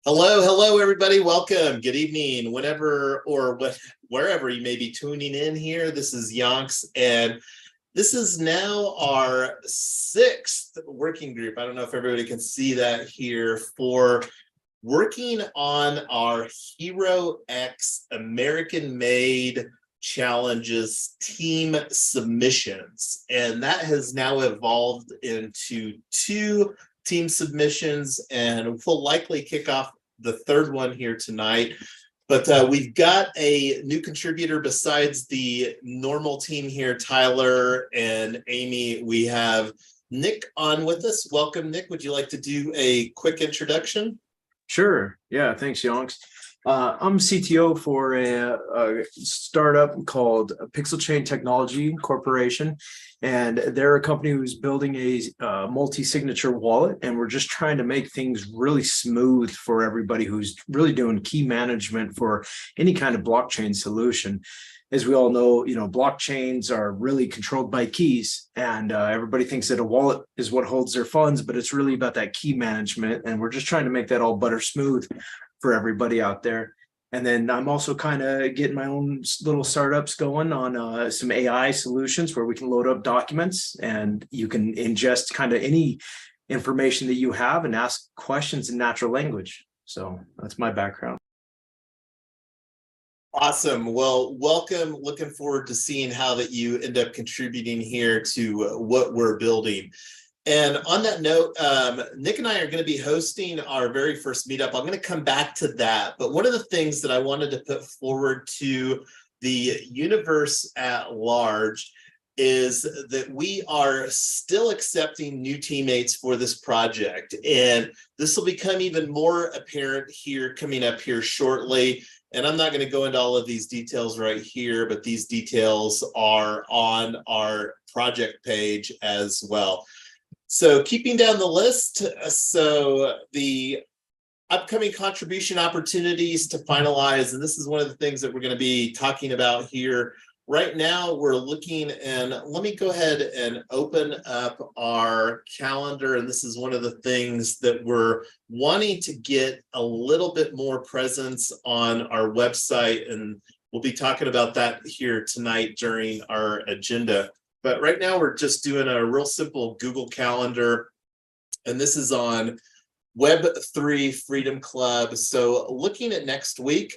Hello, everybody. Welcome. Good evening, wherever you may be tuning in here. This is Yonks, and this is now our sixth working group. I don't know if everybody can see that here for working on our Hero X American-made challenges team submissions, and that has now evolved into two team submissions, and we'll likely kick off the third one here tonight. But we've got a new contributor besides the normal team here, Tyler and Amy. We have Nick on with us. Welcome, Nick. Would you like to do a quick introduction? Sure. Yeah, thanks, Yonks. I'm CTO for a startup called Pixel Chain Technology Corporation, and they're a company who's building a multi-signature wallet, and we're just trying to make things really smooth for everybody who's really doing key management for any kind of blockchain solution. As we all know, blockchains are really controlled by keys, and everybody thinks that a wallet is what holds their funds, but it's really about that key management, and we're just trying to make that all butter smooth for everybody out there. And then I'm also kind of getting my own little startups going on some AI solutions where we can load up documents and you can ingest kind of any information that you have and ask questions in natural language. So that's my background. Awesome. Well, welcome. Looking forward to seeing how that you end up contributing here to what we're building. And on that note, Nick and I are going to be hosting our very first meetup. I'm going to come back to that. But one of the things that I wanted to put forward to the universe at large is that we are still accepting new teammates for this project. And this will become even more apparent here coming up here shortly. And I'm not going to go into all of these details right here, but these details are on our project page as well. So keeping down the list, so the upcoming contribution opportunities to finalize, and this is one of the things that we're going to be talking about here. Right now, we're looking, and let me go ahead and open up our calendar, and this is one of the things that we're wanting to get a little bit more presence on our website, and we'll be talking about that here tonight during our agenda. But right now, we're just doing a real simple Google Calendar, and this is on Web3 Freedom Club. So looking at next week,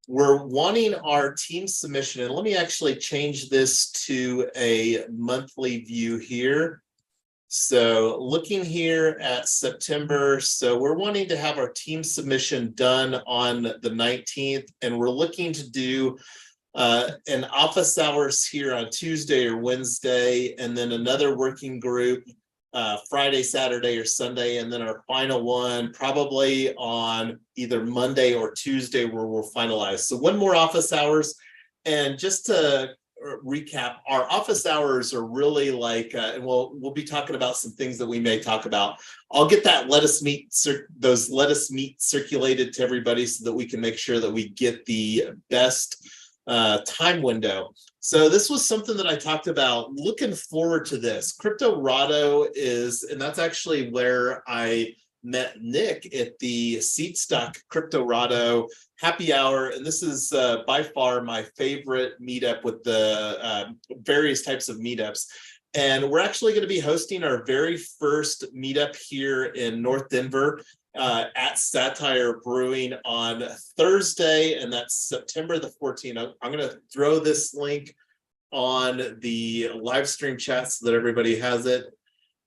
we're wanting our team submission, and let me actually change this to a monthly view here. So looking here at September, so we're wanting to have our team submission done on the 19th, and we're looking to do an office hours here on Tuesday or Wednesday, and then another working group Friday, Saturday, or Sunday, and then our final one probably on either Monday or Tuesday where we'll finalize. So one more office hours. And just to recap, our office hours are really like, and we'll be talking about some things that we may talk about. I'll get that those let us meet circulated to everybody so that we can make sure that we get the best time window. So this was something that I talked about, looking forward to this. Cryptorado is, and that's actually where I met Nick at the Seedstock Cryptorado happy hour. And this is by far my favorite meetup with the various types of meetups. And we're actually going to be hosting our very first meetup here in North Denver at Satire Brewing on Thursday, and that's September the 14th. I'm going to throw this link on the live stream chat so that everybody has it.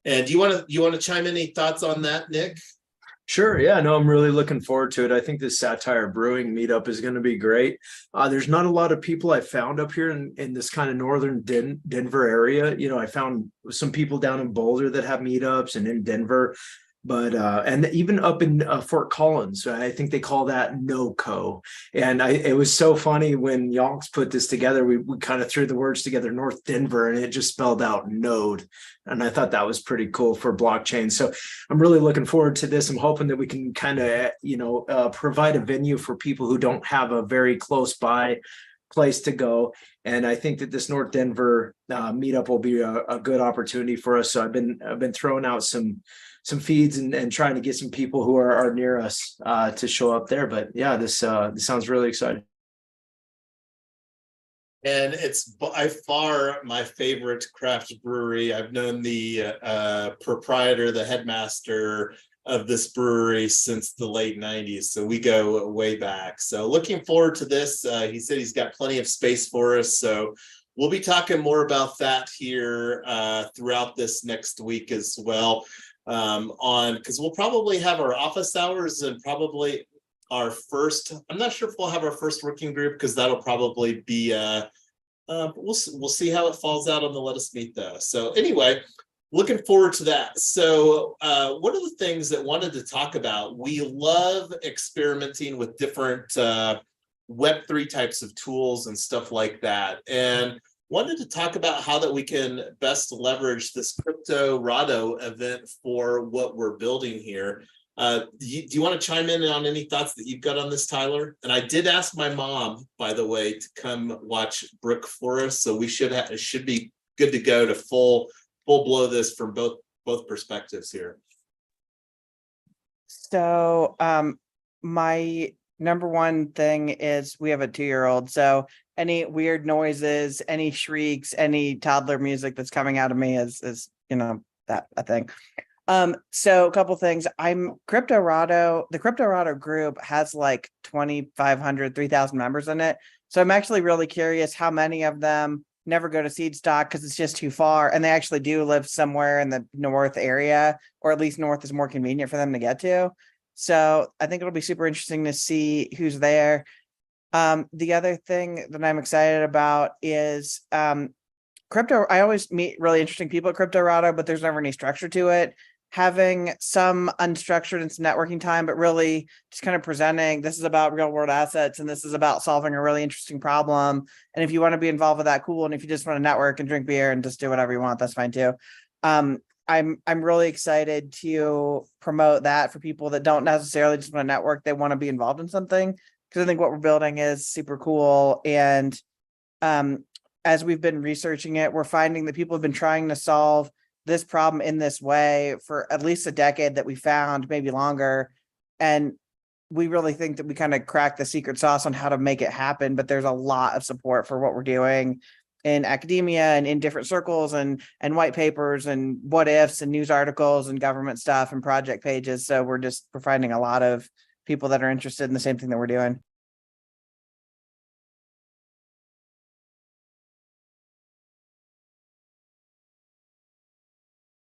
And do you want to chime in? Any thoughts on that, Nick? Sure. Yeah, no, I'm really looking forward to it. I think this Satire Brewing meetup is going to be great. There's not a lot of people I found up here in this kind of northern Denver area. I found some people down in Boulder that have meetups and in Denver. But and even up in Fort Collins, I think they call that NoCo. And it was so funny when Yonks put this together. We kind of threw the words together, North Denver, and it just spelled out node. And I thought that was pretty cool for blockchain. So I'm really looking forward to this. I'm hoping that we can kind of provide a venue for people who don't have a very close by place to go. And I think that this North Denver meetup will be a good opportunity for us. So I've been throwing out some feeds and trying to get some people who are near us to show up there. But yeah, this sounds really exciting. And it's by far my favorite craft brewery. I've known the proprietor, the headmaster of this brewery since the late 90s. So we go way back. So looking forward to this. He said he's got plenty of space for us. So we'll be talking more about that here throughout this next week as well. Because we'll probably have our office hours and probably our first, I'm not sure if we'll have our first working group, because that'll probably be we'll see how it falls out on the Let Us Meet though. So anyway, looking forward to that. So one of the things that wanted to talk about, we love experimenting with different Web3 types of tools and stuff like that, and wanted to talk about how that we can best leverage this Crypto Rado event for what we're building here. Do you want to chime in on any thoughts that you've got on this, Tyler? And I did ask my mom, by the way, to come watch Brooke for us, so we should be good to go to full blow this from both perspectives here. So my number one thing is we have a 2-year-old, so any weird noises, any shrieks, any toddler music that's coming out of me is that a thing. So a couple things. The Crypto Rado group has like 2,500, 3,000 members in it. So I'm actually really curious how many of them never go to seed stock because it's just too far, and they actually do live somewhere in the north area, or at least north is more convenient for them to get to. So I think it'll be super interesting to see who's there. The other thing that I'm excited about is crypto. I always meet really interesting people at Crypto Rado, but there's never any structure to it. Having some unstructured and some networking time, but really just kind of presenting, this is about real world assets and this is about solving a really interesting problem. And if you want to be involved with that, cool. And if you just want to network and drink beer and just do whatever you want, that's fine too. I'm really excited to promote that for people that don't necessarily just want to network, they want to be involved in something, because I think what we're building is super cool. And as we've been researching it, we're finding that people have been trying to solve this problem in this way for at least a decade that we found, maybe longer. And we really think that we kind of cracked the secret sauce on how to make it happen, but there's a lot of support for what we're doing in academia and in different circles and white papers and what ifs and news articles and government stuff and project pages. So we're finding a lot of people that are interested in the same thing that we're doing.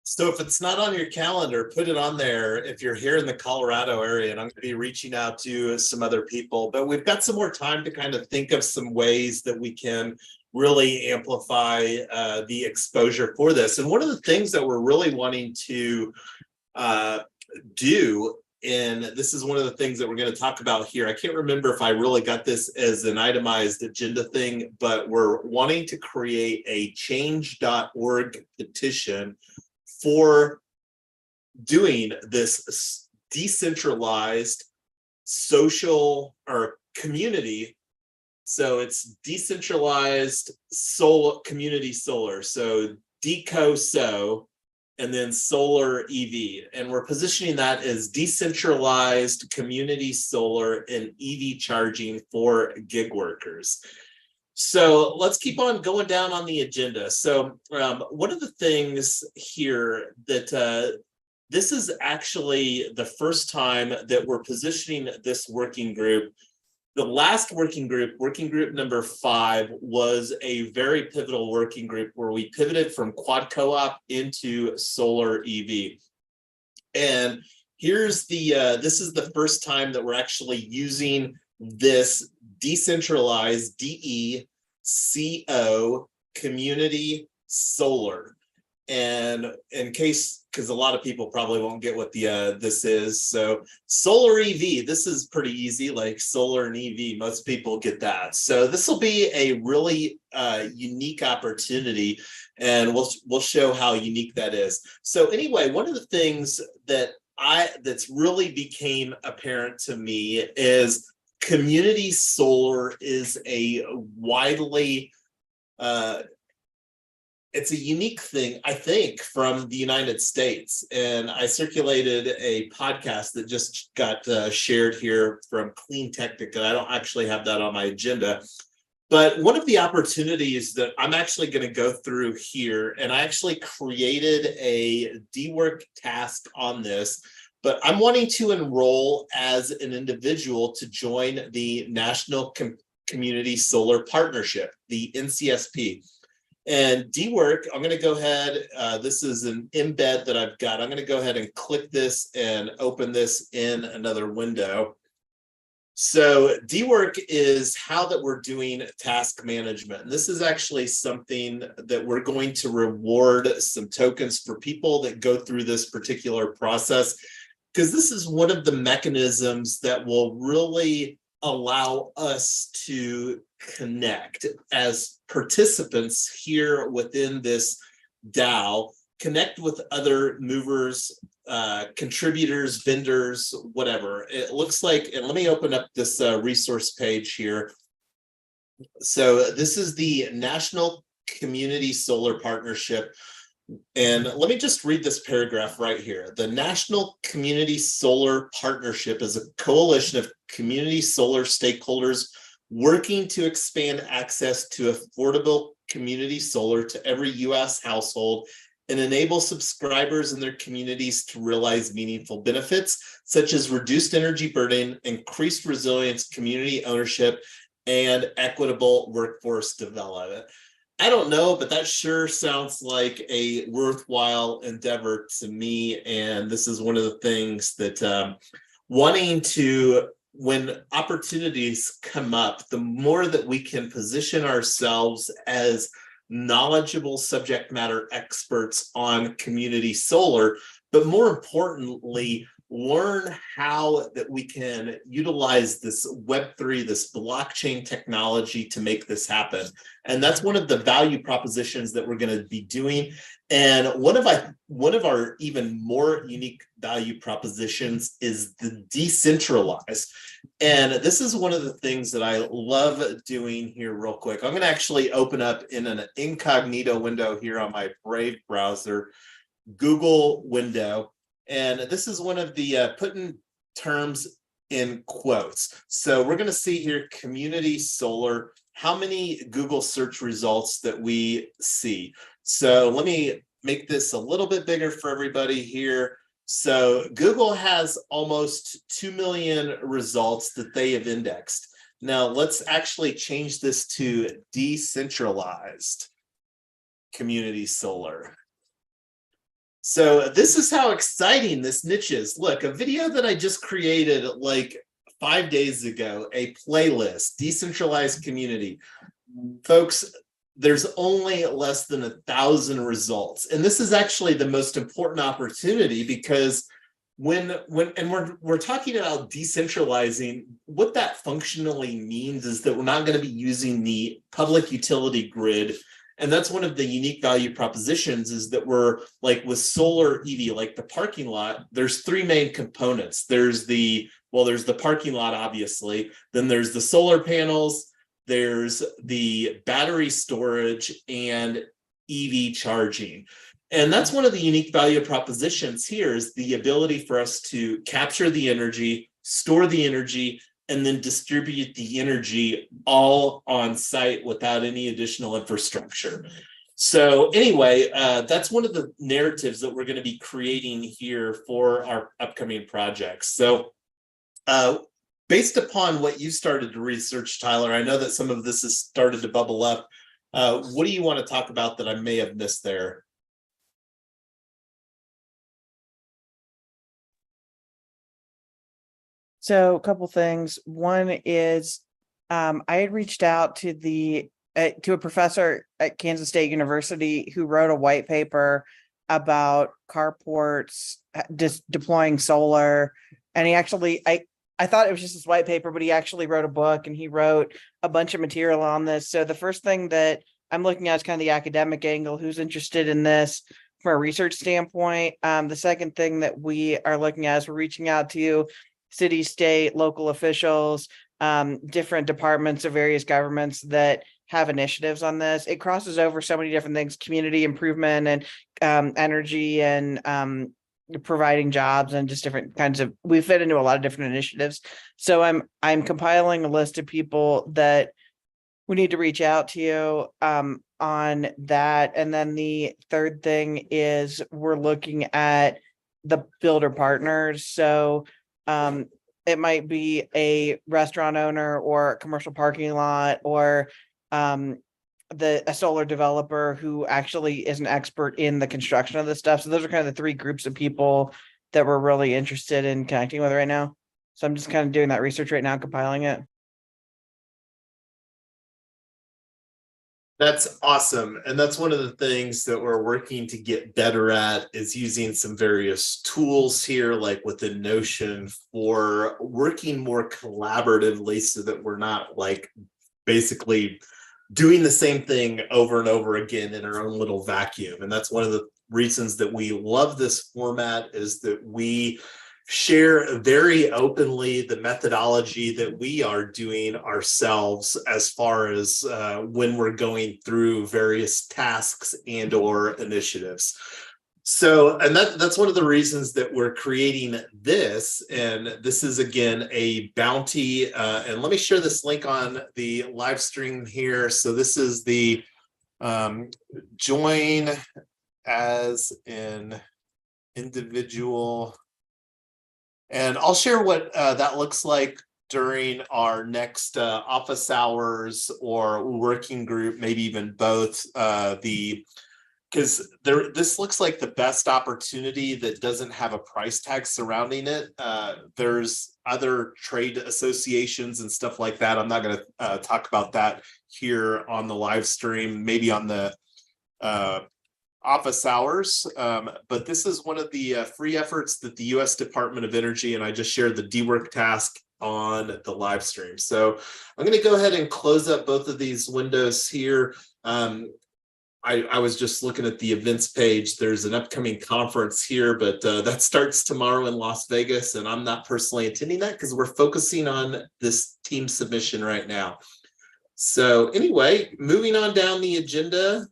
So if it's not on your calendar, put it on there if you're here in the Colorado area, and I'm going to be reaching out to some other people. But we've got some more time to kind of think of some ways that we can really amplify the exposure for this. And one of the things that we're really wanting to do, and this is one of the things that we're going to talk about here. I can't remember if I really got this as an itemized agenda thing, but we're wanting to create a change.org petition for doing this decentralized social or community. So it's decentralized community solar. So DECO and then solar EV. And we're positioning that as decentralized community solar and EV charging for gig workers. So let's keep on going down on the agenda. So one of the things here that this is actually the first time that we're positioning this working group. The last working group number 5, was a very pivotal working group where we pivoted from quad co-op into solar EV. And here's this is the first time that we're actually using this decentralized DECO community solar. And in case, because a lot of people probably won't get what this is, so solar EV, this is pretty easy, like solar and EV, most people get that. So this will be a really unique opportunity, and we'll show how unique that is. So anyway, one of the things that's really became apparent to me is community solar is a widely it's a unique thing, I think, from the United States. And I circulated a podcast that just got shared here from Clean Technica. I don't actually have that on my agenda. But one of the opportunities that I'm actually going to go through here, and I actually created a DWork task on this, but I'm wanting to enroll as an individual to join the National Community Solar Partnership, the NCSP. And DWork, I'm going to go ahead, this is an embed that I've got. I'm going to go ahead and click this and open this in another window. So DWork is how that we're doing task management. And this is actually something that we're going to reward some tokens for people that go through this particular process, because this is one of the mechanisms that will really allow us to connect as participants here within this DAO, connect with other movers, contributors, vendors, whatever. It looks like, and let me open up this resource page here. So this is the National Community Solar Partnership. And let me just read this paragraph right here. The National Community Solar Partnership is a coalition of community solar stakeholders working to expand access to affordable community solar to every U.S. household and enable subscribers in their communities to realize meaningful benefits, such as reduced energy burden, increased resilience, community ownership, and equitable workforce development. I don't know, but that sure sounds like a worthwhile endeavor to me. And this is one of the things that wanting to, when opportunities come up, the more that we can position ourselves as knowledgeable subject matter experts on community solar, but more importantly, learn how that we can utilize this Web3, this blockchain technology to make this happen. And that's one of the value propositions that we're going to be doing. And one of our even more unique value propositions is the decentralized. And this is one of the things that I love doing here real quick. I'm going to actually open up in an incognito window here on my Brave browser, Google window. And this is one of the putting terms in quotes. So we're going to see here community solar, how many Google search results that we see. So let me make this a little bit bigger for everybody here. So Google has almost 2 million results that they have indexed. Now let's actually change this to decentralized community solar. So this is how exciting this niche is. Look, a video that I just created like 5 days ago, a playlist, decentralized community. Folks, there's only less than 1,000 results. And this is actually the most important opportunity, because when we're talking about decentralizing, what that functionally means is that we're not going to be using the public utility grid. And that's one of the unique value propositions, is that we're like with solar EV, like the parking lot, there's 3 main components. There's the parking lot, obviously. Then there's the solar panels, there's the battery storage, and EV charging. And that's one of the unique value propositions here, is the ability for us to capture the energy, store the energy, and then distribute the energy all on site without any additional infrastructure. So anyway, that's one of the narratives that we're going to be creating here for our upcoming projects. So based upon what you started to research, Tyler, I know that some of this has started to bubble up. What do you want to talk about that I may have missed there? So a couple things. One is I had reached out to a professor at Kansas State University who wrote a white paper about carports just deploying solar. And he actually, I thought it was just this white paper, but he actually wrote a book and he wrote a bunch of material on this. So the first thing that I'm looking at is kind of the academic angle, who's interested in this from a research standpoint. The second thing that we are looking at is we're reaching out to city, state, local officials different departments of various governments that have initiatives on this. It crosses over so many different things, community improvement and energy and providing jobs and just different kinds of, we fit into a lot of different initiatives. So I'm compiling a list of people that we need to reach out to on that. And then the third thing is we're looking at the builder partners. So it might be a restaurant owner or a commercial parking lot or a solar developer who actually is an expert in the construction of this stuff. So those are kind of the three groups of people that we're really interested in connecting with right now. So I'm just kind of doing that research right now, compiling it. That's awesome. And that's one of the things that we're working to get better at is using some various tools here, like within Notion, for working more collaboratively so that we're not like basically doing the same thing over and over again in our own little vacuum. And that's one of the reasons that we love this format, is that we share very openly the methodology that we are doing ourselves as far as when we're going through various tasks and or initiatives. So, and that's one of the reasons that we're creating this. And this is, again, a bounty. And let me share this link on the live stream here. So this is the join as an individual. And I'll share what that looks like during our next office hours or working group, maybe even both. Because this looks like the best opportunity that doesn't have a price tag surrounding it. There's other trade associations and stuff like that. I'm not going to talk about that here on the live stream, maybe on the office hours, but this is one of the free efforts that the U.S. Department of Energy, and I just shared the DWork task on the live stream. So I'm going to go ahead and close up both of these windows here. I was just looking at the events page. There's an upcoming conference here, but that starts tomorrow in Las Vegas, and I'm not personally attending that because we're focusing on this team submission right now. So anyway, moving on down the agenda.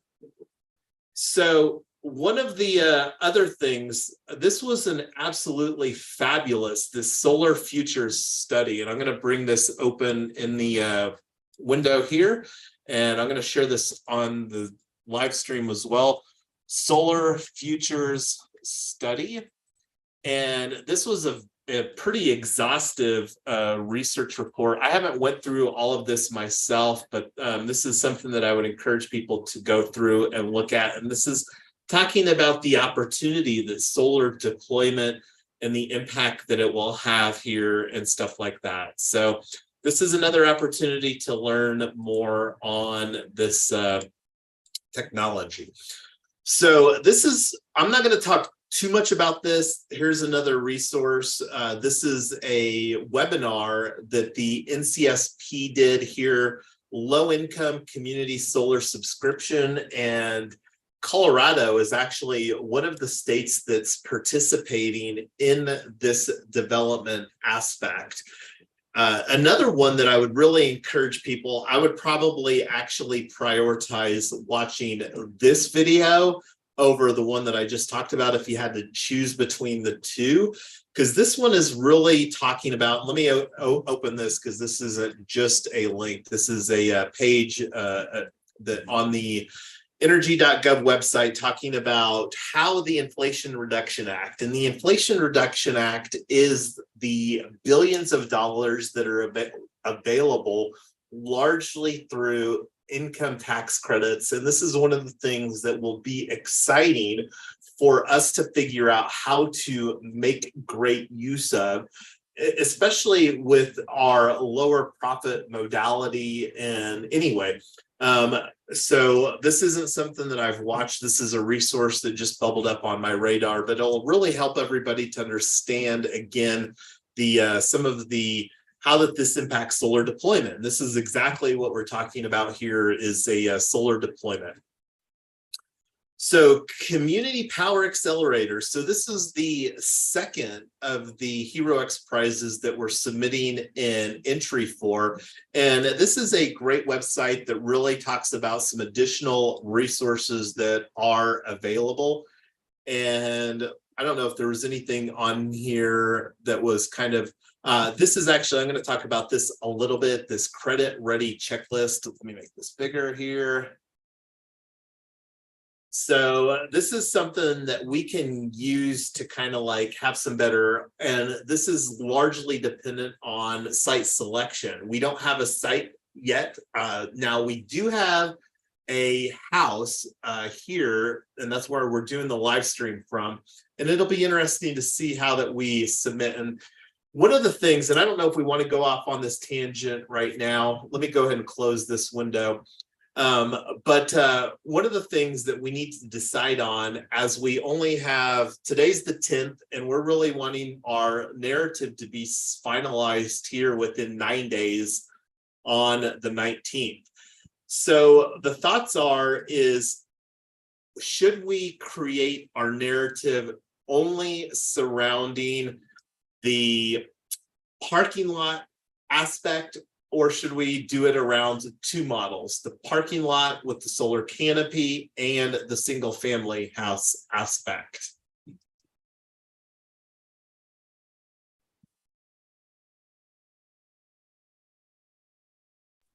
So one of the other things, this was an absolutely fabulous, this solar futures study, and I'm going to bring this open in the window here, and I'm going to share this on the live stream as well. Solar futures study, and this was a pretty exhaustive research report. I haven't went through all of this myself, but this is something that I would encourage people to go through and look at. And this is talking about the opportunity that solar deployment and the impact that it will have here and stuff like that. So this is another opportunity to learn more on this technology. So this is, I'm not going to talk too much about this. Here's another resource. This is a webinar that the NCSP did here, low income community solar subscription. And Colorado is actually one of the states that's participating in this development aspect. Another one that I would really encourage people, I would probably actually prioritize watching this video over the one that I just talked about if you had to choose between the two, because this one is really talking about, let me open this because this isn't just a link. This is a page that on the energy.gov website talking about how the Inflation Reduction Act, and the Inflation Reduction Act is the billions of dollars that are available largely through income tax credits. And this is one of the things that will be exciting for us to figure out how to make great use of, especially with our lower profit modality. And anyway, so this isn't something that I've watched. This is a resource that just bubbled up on my radar, but it'll really help everybody to understand, again, the some of the how that this impacts solar deployment. This is exactly what we're talking about here, is a solar deployment. So Community Power Accelerator. So this is the second of the Hero X prizes that we're submitting an entry for. And this is a great website that really talks about some additional resources that are available. And I don't know if there was anything on here that was kind of, this is actually, I'm going to talk about this a little bit, this credit ready checklist. Let me make this bigger here. So this is something that we can use to kind of like have some better, and this is largely dependent on site selection. We don't have a site yet. Now we do have a house here, and that's where we're doing the live stream from. And it'll be interesting to see how that we submit. And one of the things, and I don't know if we want to go off on this tangent right now. Let me go ahead and close this window. But one of the things that we need to decide on, as we only have, today's the 10th, and we're really wanting our narrative to be finalized here within 9 days on the 19th. So the thoughts is, should we create our narrative only surrounding the parking lot aspect, or should we do it around two models, the parking lot with the solar canopy and the single family house aspect?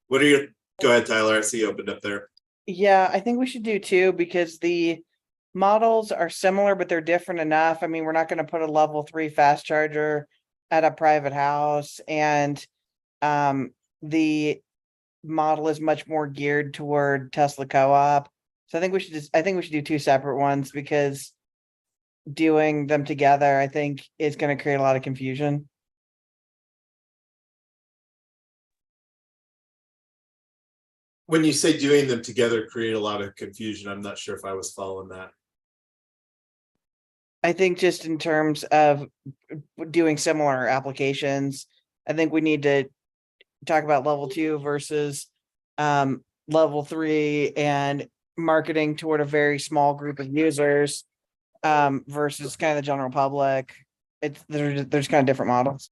What are your, go ahead, Tyler, I see you opened up there. Yeah, I think we should do two, because the models are similar, but they're different enough. I mean, we're not going to put a level 3 fast charger at a private house, and the model is much more geared toward Tesla co-op. So I think we should do two separate ones, because doing them together, I think, is going to create a lot of confusion. When you say doing them together create a lot of confusion, I'm not sure if I was following that. I think just in terms of doing similar applications, I think we need to talk about level 2 versus level 3, and marketing toward a very small group of users versus kind of the general public. There's kind of different models.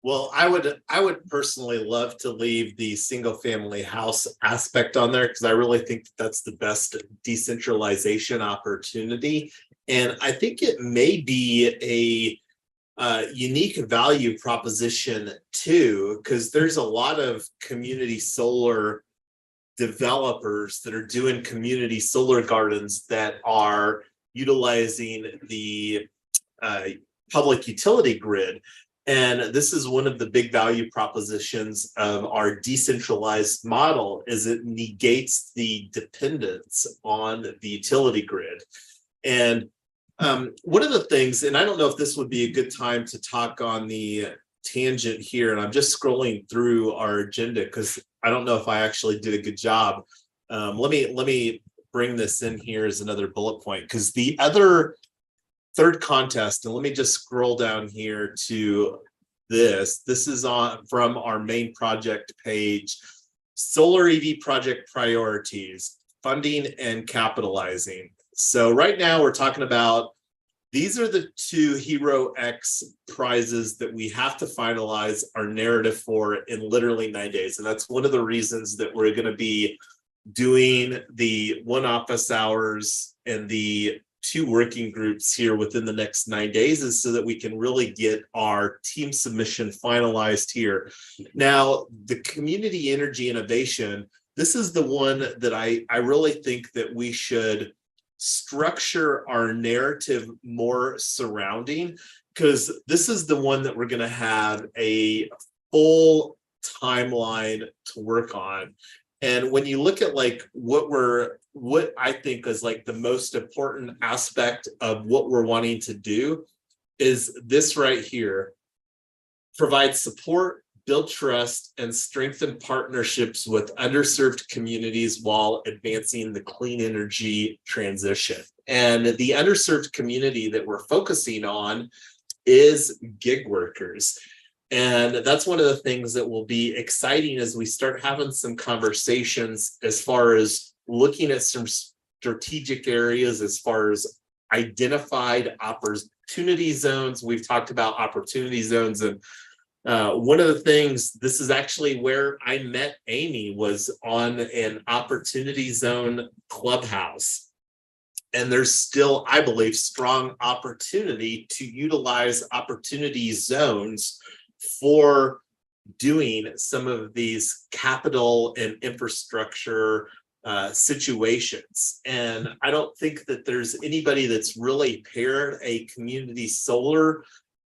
Well, I would personally love to leave the single family house aspect on there, because I really think that that's the best decentralization opportunity. And I think it may be a unique value proposition too, because there's a lot of community solar developers that are doing community solar gardens that are utilizing the public utility grid. And this is one of the big value propositions of our decentralized model, is it negates the dependence on the utility grid. And one of the things, and I don't know if this would be a good time to talk on the tangent here, and I'm just scrolling through our agenda because I don't know if I actually did a good job. Let me bring this in here as another bullet point, because the other third contest, and let me just scroll down here to this. This is from our main project page, solar EV project priorities, funding and capitalizing. So right now we're talking about, these are the two Hero X prizes that we have to finalize our narrative for in literally 9 days. And that's one of the reasons that we're going to be doing the 1 office hours and the 2 working groups here within the next 9 days, is so that we can really get our team submission finalized here. Now, the community energy innovation, this is the one that I really think that we should structure our narrative more surrounding, because this is the one that we're going to have a full timeline to work on. And when you look at like what I think is like the most important aspect of what we're wanting to do is this right here: provide support, build trust, and strengthen partnerships with underserved communities while advancing the clean energy transition. And the underserved community that we're focusing on is gig workers. And that's one of the things that will be exciting as we start having some conversations as far as looking at some strategic areas as far as identified opportunity zones. We've talked about opportunity zones, and one of the things, this is actually where I met Amy, was on an opportunity zone clubhouse. And there's still, I believe, strong opportunity to utilize opportunity zones for doing some of these capital and infrastructure situations. And I don't think that there's anybody that's really paired a community solar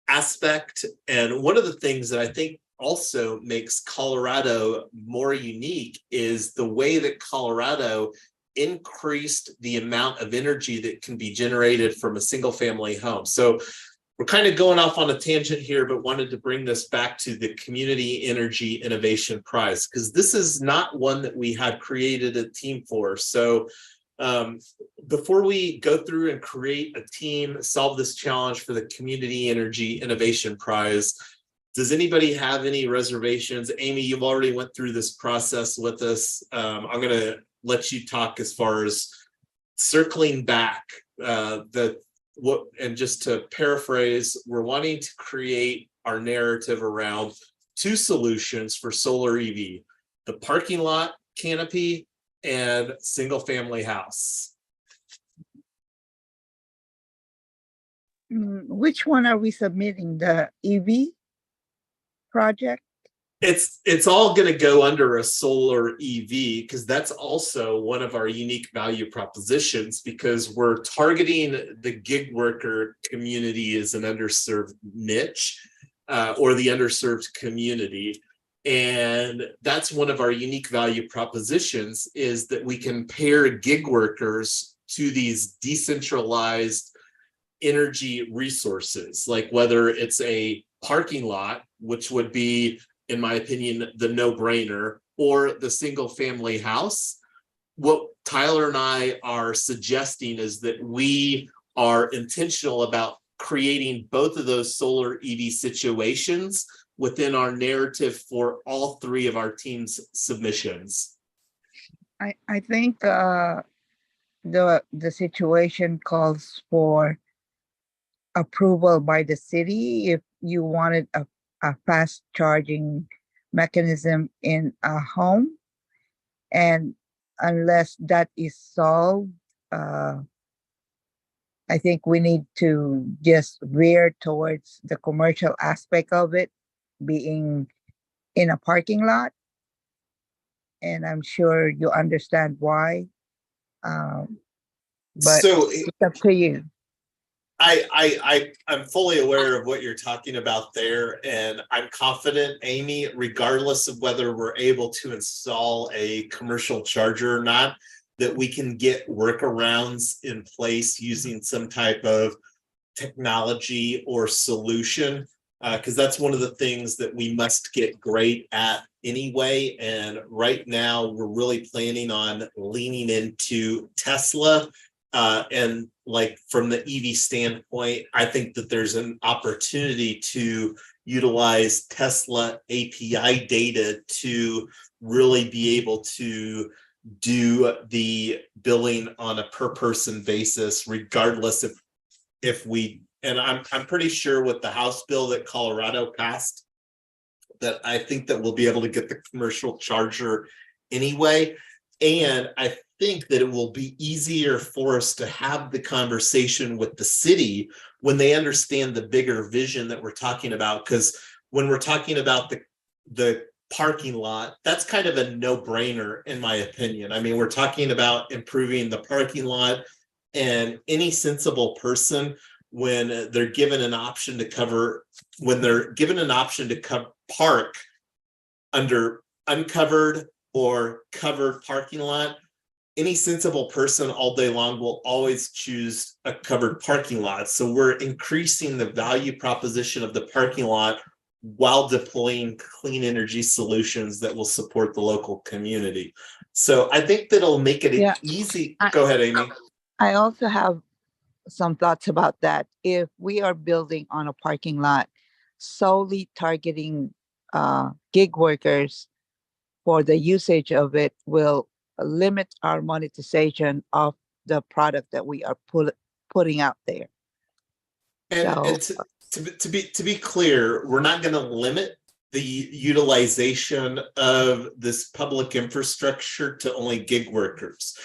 aspect. And one of the things that I think also makes Colorado more unique is the way that Colorado increased the amount of energy that can be generated from a single family home. So we're kind of going off on a tangent here, but wanted to bring this back to the Community Energy Innovation Prize, because this is not one that we had created a team for. So before we go through and create a team, solve this challenge for the Community Energy Innovation Prize, does anybody have any reservations? Amy, you've already went through this process with us. I'm going to let you talk as far as circling back and just to paraphrase, we're wanting to create our narrative around two solutions for solar EV: the parking lot canopy and single family house. Which one are we submitting? The EV project? It's all going to go under a solar EV, because that's also one of our unique value propositions, because we're targeting the gig worker community as an underserved niche, or the underserved community. And that's one of our unique value propositions, is that we can pair gig workers to these decentralized energy resources, like whether it's a parking lot, which would be, in my opinion, the no-brainer, or the single family house. What Tyler and I are suggesting is that we are intentional about creating both of those solar EV situations within our narrative for all three of our team's submissions. I think the situation calls for approval by the city if you wanted a fast charging mechanism in a home. And unless that is solved, I think we need to just veer towards the commercial aspect of it being in a parking lot. And I'm sure you understand why. But so it's up to you. I'm fully aware of what you're talking about there, and I'm confident, Amy, regardless of whether we're able to install a commercial charger or not, that we can get workarounds in place using some type of technology or solution, because that's one of the things that we must get great at anyway. And right now, we're really planning on leaning into Tesla. And like from the EV standpoint, I think that there's an opportunity to utilize Tesla API data to really be able to do the billing on a per person basis, regardless if we, and I'm pretty sure with the House bill that Colorado passed, that I think that we'll be able to get the commercial charger anyway. And I think that it will be easier for us to have the conversation with the city when they understand the bigger vision that we're talking about. Because when we're talking about the parking lot, that's kind of a no-brainer, in my opinion. I mean, we're talking about improving the parking lot, and any sensible person, when they're given an option to park under uncovered or covered parking lot, any sensible person all day long will always choose a covered parking lot. So we're increasing the value proposition of the parking lot while deploying clean energy solutions that will support the local community. So I think that'll make it easy. Go ahead, Amy. I also have some thoughts about that. If we are building on a parking lot solely targeting gig workers for the usage of it, will limit our monetization of the product that we are putting out there. And, So, to be clear, we're not going to limit the utilization of this public infrastructure to only gig workers.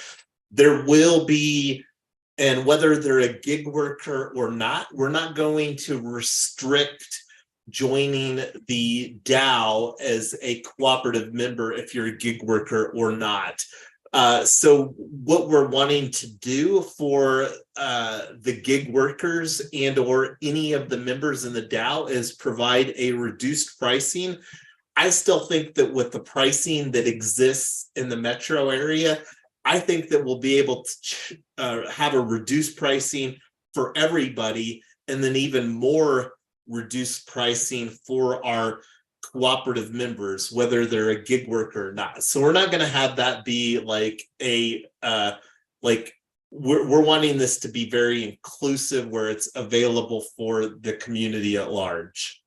There will be, and whether they're a gig worker or not, we're not going to restrict joining the DAO as a cooperative member if you're a gig worker or not. So what we're wanting to do for the gig workers and or any of the members in the DAO is provide a reduced pricing. I still think that with the pricing that exists in the metro area, I think that we'll be able to have a reduced pricing for everybody, and then even more reduced pricing for our cooperative members, whether they're a gig worker or not. So we're not going to have that be like a we're wanting this to be very inclusive, where it's available for the community at large.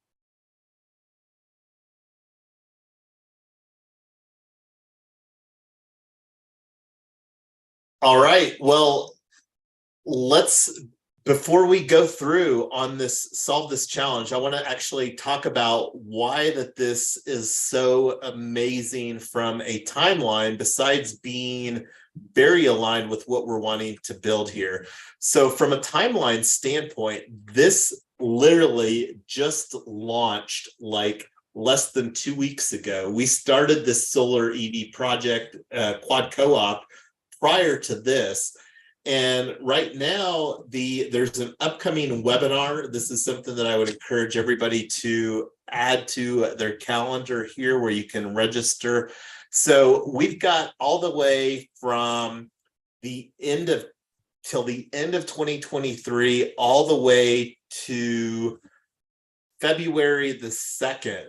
All right, well, before we go through on this, solve this challenge, I want to actually talk about why that this is so amazing from a timeline, besides being very aligned with what we're wanting to build here. So from a timeline standpoint, this literally just launched like less than 2 weeks ago. We started this solar EV project, Quad Co-op, prior to this. And right now, there's an upcoming webinar. This is something that I would encourage everybody to add to their calendar here, where you can register. So we've got all the way from the end of till the end of 2023, all the way to February the 2nd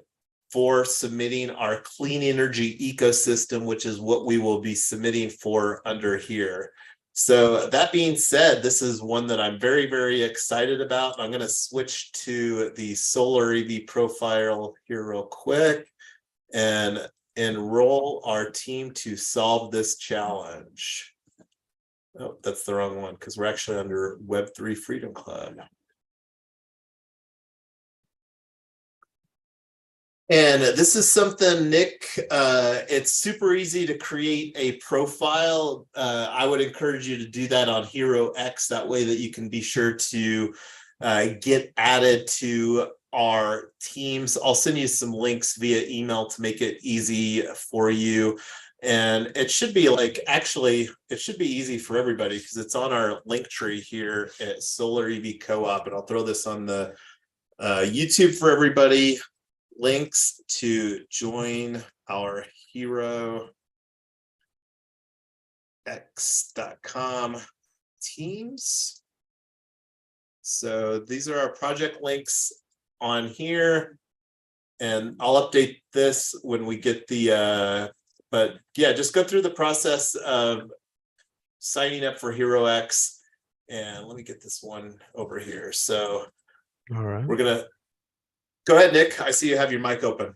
for submitting our clean energy ecosystem, which is what we will be submitting for under here. So that being said, this is one that I'm very, very excited about. I'm going to switch to the solar EV profile here real quick and enroll our team to solve this challenge. Oh, that's the wrong one, because we're actually under Web3 Freedom Club. And this is something, Nick, it's super easy to create a profile. I would encourage you to do that on Hero X. That way that you can be sure to get added to our teams. I'll send you some links via email to make it easy for you. And it should be like, actually, it should be easy for everybody, because it's on our link tree here at Solar EV Co-op. And I'll throw this on the YouTube for everybody. Links to join our HeroX.com teams. So these are our project links on here, and I'll update this when we get the but yeah, just go through the process of signing up for HeroX. And let me get this one over here. So all right, we're gonna go ahead, Nick. I see you have your mic open.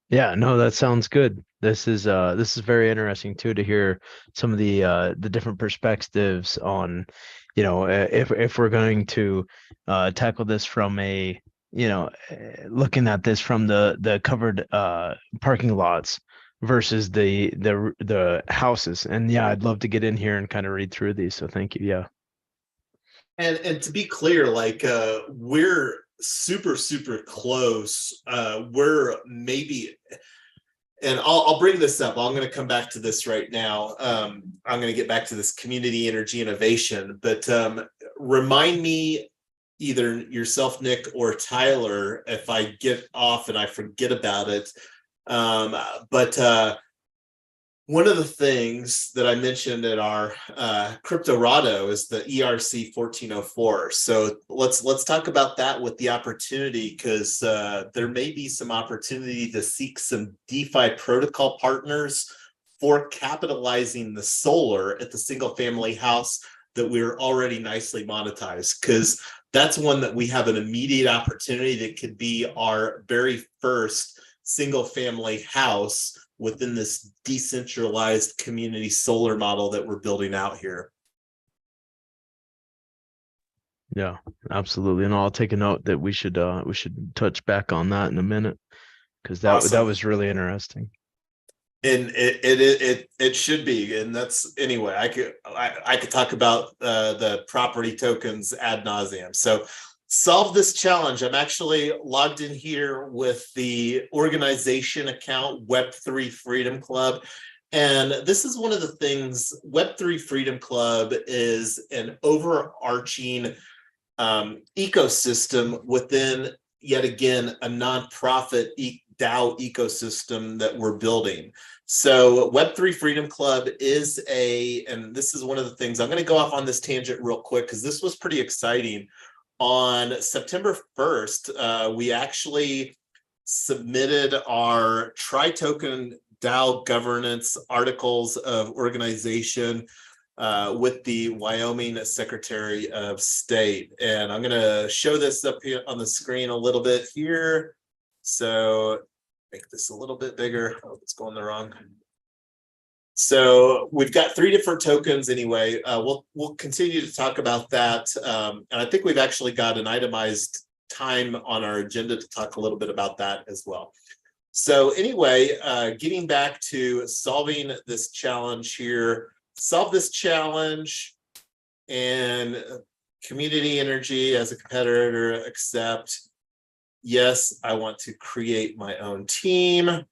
Yeah, no, that sounds good. This is very interesting too, to hear some of the different perspectives on, you know, if we're going to tackle this from a, you know, looking at this from the covered parking lots versus the houses. And yeah, I'd love to get in here and kind of read through these. So thank you. Yeah. And to be clear, like we're super close. We're maybe, and I'll bring this up. I'm going to come back to this right now. I'm going to get back to this community energy innovation, but remind me, either yourself, Nick, or Tyler, if I get off and I forget about it. But one of the things that I mentioned at our Cryptorado is the ERC 1404. So let's talk about that with the opportunity, because there may be some opportunity to seek some DeFi protocol partners for capitalizing the solar at the single family house that we're already nicely monetized, because that's one that we have an immediate opportunity that could be our very first single family house within this decentralized community solar model that we're building out here. Yeah, absolutely. And I'll take a note that we should touch back on that in a minute, because that Awesome. was really interesting. And it should be, and that's anyway. I could talk about the property tokens ad nauseum. So solve this challenge. I'm actually logged in here with the organization account Web3 Freedom Club. And this is one of the things. Web3 Freedom Club is an overarching ecosystem within, yet again, a nonprofit DAO ecosystem that we're building. So Web3 Freedom Club is and this is one of the things, I'm going to go off on this tangent real quick because this was pretty exciting. On September 1st, we actually submitted our tri-token DAO governance articles of organization with the Wyoming Secretary of State. And I'm going to show this up here on the screen a little bit here. So make this a little bit bigger. Oh, it's going the wrong. So we've got 3 different tokens anyway. We'll continue to talk about that. And I think we've actually got an itemized time on our agenda to talk a little bit about that as well. So anyway, getting back to solving this challenge here, solve this challenge and community energy as a competitor, accept. Yes, I want to create my own team,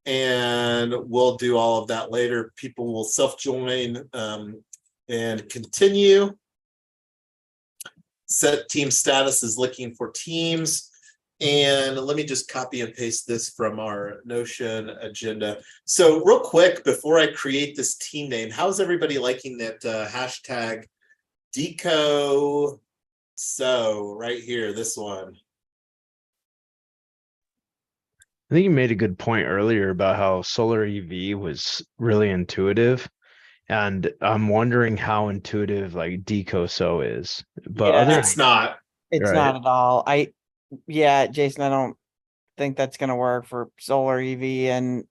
and we'll do all of that later. People will self-join and continue. Set team status is looking for teams. And let me just copy and paste this from our Notion agenda. So real quick, before I create this team name, how's everybody liking that hashtag Deco? So right here, this one. I think you made a good point earlier about how solar EV was really intuitive, and I'm wondering how intuitive like DecoSo is. But Yeah. It's not. It's Right. not at all. Yeah, Jason, I don't think that's gonna work for solar EV and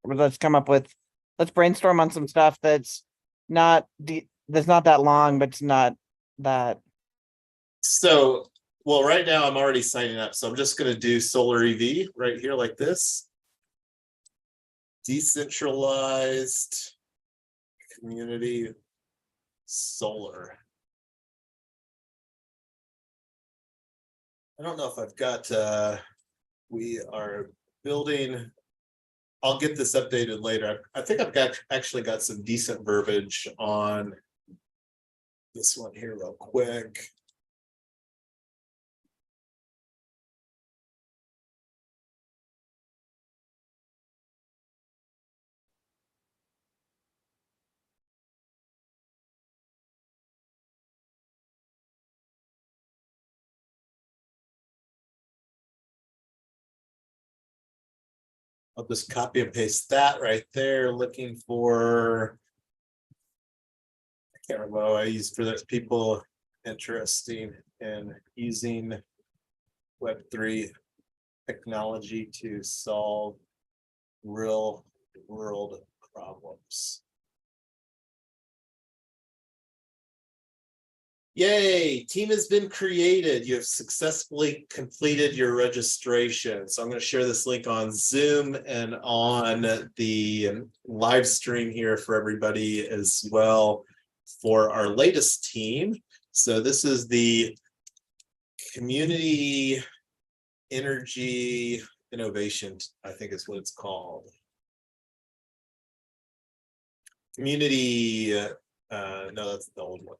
let's brainstorm on some stuff that's not that long, but it's not that. So, well, right now I'm already signing up. So I'm just going to do solar EV right here like this. Decentralized community solar. I don't know if I've got, we are building, I'll get this updated later. I think I've actually got some decent verbiage on this one here real quick. I'll just copy and paste that right there, looking for, I can't remember what I use for those people interested in using Web3 technology to solve real world problems. Yay, team has been created. You have successfully completed your registration. So I'm going to share this link on Zoom and on the live stream here for everybody as well for our latest team. So this is the Community Energy Innovation, I think is what it's called. Community, no, that's the old one.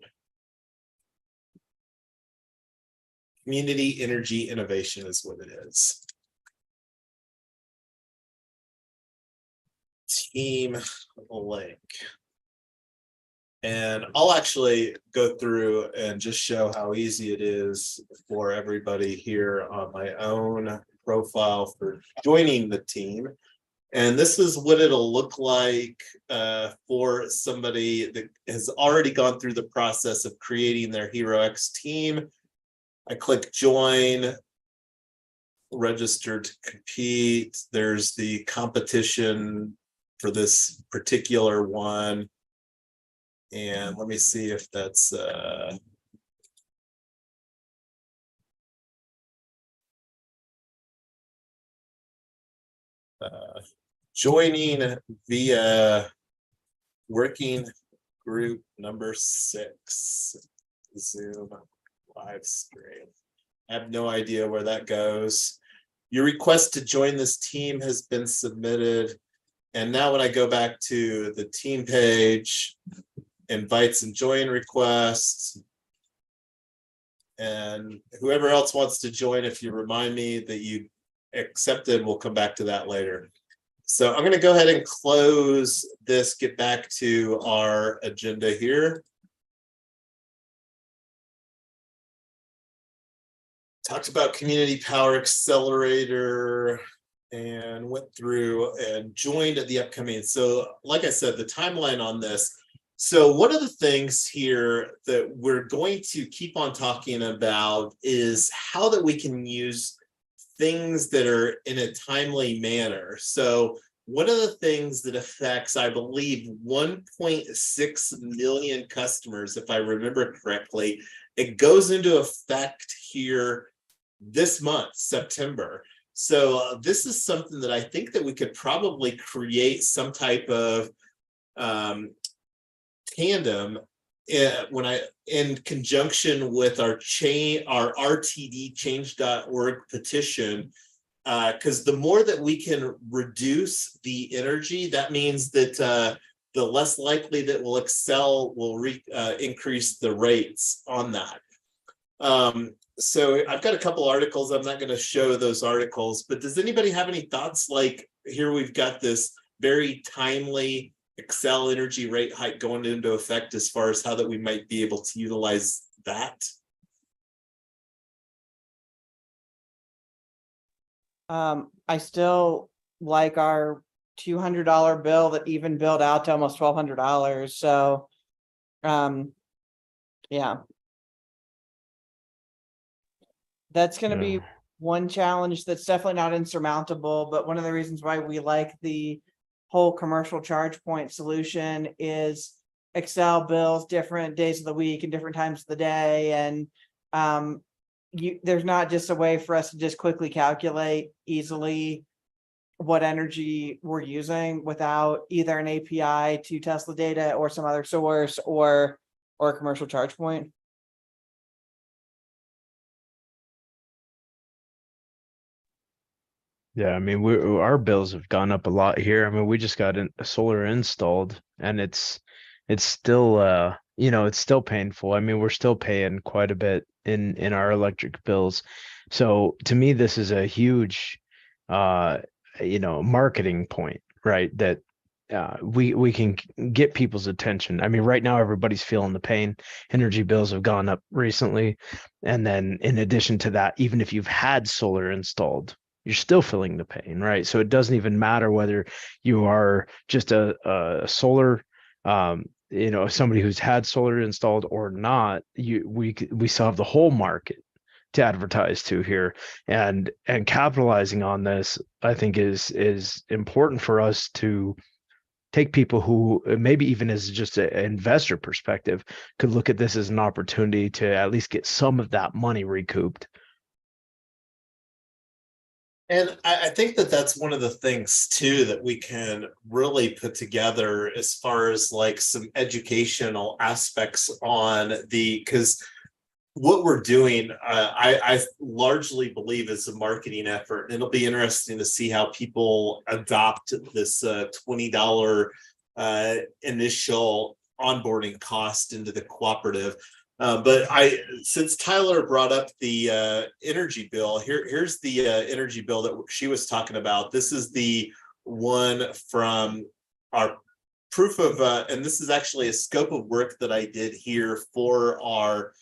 Community Energy Innovation is what it is. Team link. And I'll actually go through and just show how easy it is for everybody here on my own profile for joining the team. And this is what it'll look like for somebody that has already gone through the process of creating their HeroX team. I click join, register to compete. There's the competition for this particular one. And let me see if that's joining via working group number 6, Zoom live stream. I have no idea where that goes. Your request to join this team has been submitted. And now when I go back to the team page, invites and join requests, and whoever else wants to join, if you remind me that you accepted, we'll come back to that later. So I'm going to go ahead and close this, get back to our agenda here. Talked about Community Power Accelerator and went through and joined at the upcoming. So like I said, the timeline on this. So one of the things here that we're going to keep on talking about is how that we can use things that are in a timely manner. So one of the things that affects, I believe, 1.6 million customers, if I remember correctly, it goes into effect here this month, September. So this is something that I think that we could probably create some type of tandem in conjunction with our RTD change.org petition, because the more that we can reduce the energy, that means that the less likely that will Excel will increase the rates on that. So I've got a couple articles. I'm not going to show those articles, but does anybody have any thoughts? Like here we've got this very timely Excel energy rate hike going into effect as far as how that we might be able to utilize that. I still like our $200 bill that even billed out to almost $1,200. So, yeah. That's going to be one challenge that's definitely not insurmountable, but one of the reasons why we like the whole commercial charge point solution is Excel bills different days of the week and different times of the day. And there's not just a way for us to just quickly calculate easily what energy we're using without either an API to Tesla data or some other source or a commercial charge point. Yeah, I mean, our bills have gone up a lot here. I mean, we just got a solar installed, and it's still it's still painful. I mean, we're still paying quite a bit in our electric bills. So to me, this is a huge marketing point, right? That we can get people's attention. I mean, right now everybody's feeling the pain. Energy bills have gone up recently, and then in addition to that, even if you've had solar installed, you're still feeling the pain, right? So it doesn't even matter whether you are just a solar, somebody who's had solar installed or not. We still have the whole market to advertise to here, and capitalizing on this, I think is important for us to take people who maybe even as just an investor perspective could look at this as an opportunity to at least get some of that money recouped. And I think that that's one of the things too that we can really put together as far as like some educational aspects on because what we're doing, I largely believe is a marketing effort. And it'll be interesting to see how people adopt this $20 initial onboarding cost into the cooperative. But since Tyler brought up the energy bill, here's the energy bill that she was talking about. This is the one from our proof of, and this is actually a scope of work that I did here for our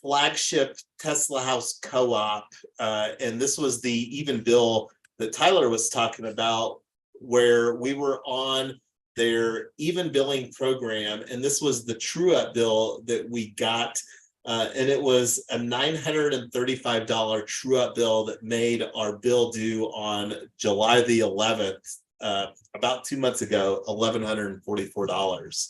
flagship Tesla House co-op. And this was the even bill that Tyler was talking about, where we were on their even billing program. And this was the true up bill that we got And it was a $935 true-up bill that made our bill due on July the 11th, about 2 months ago, $1,144.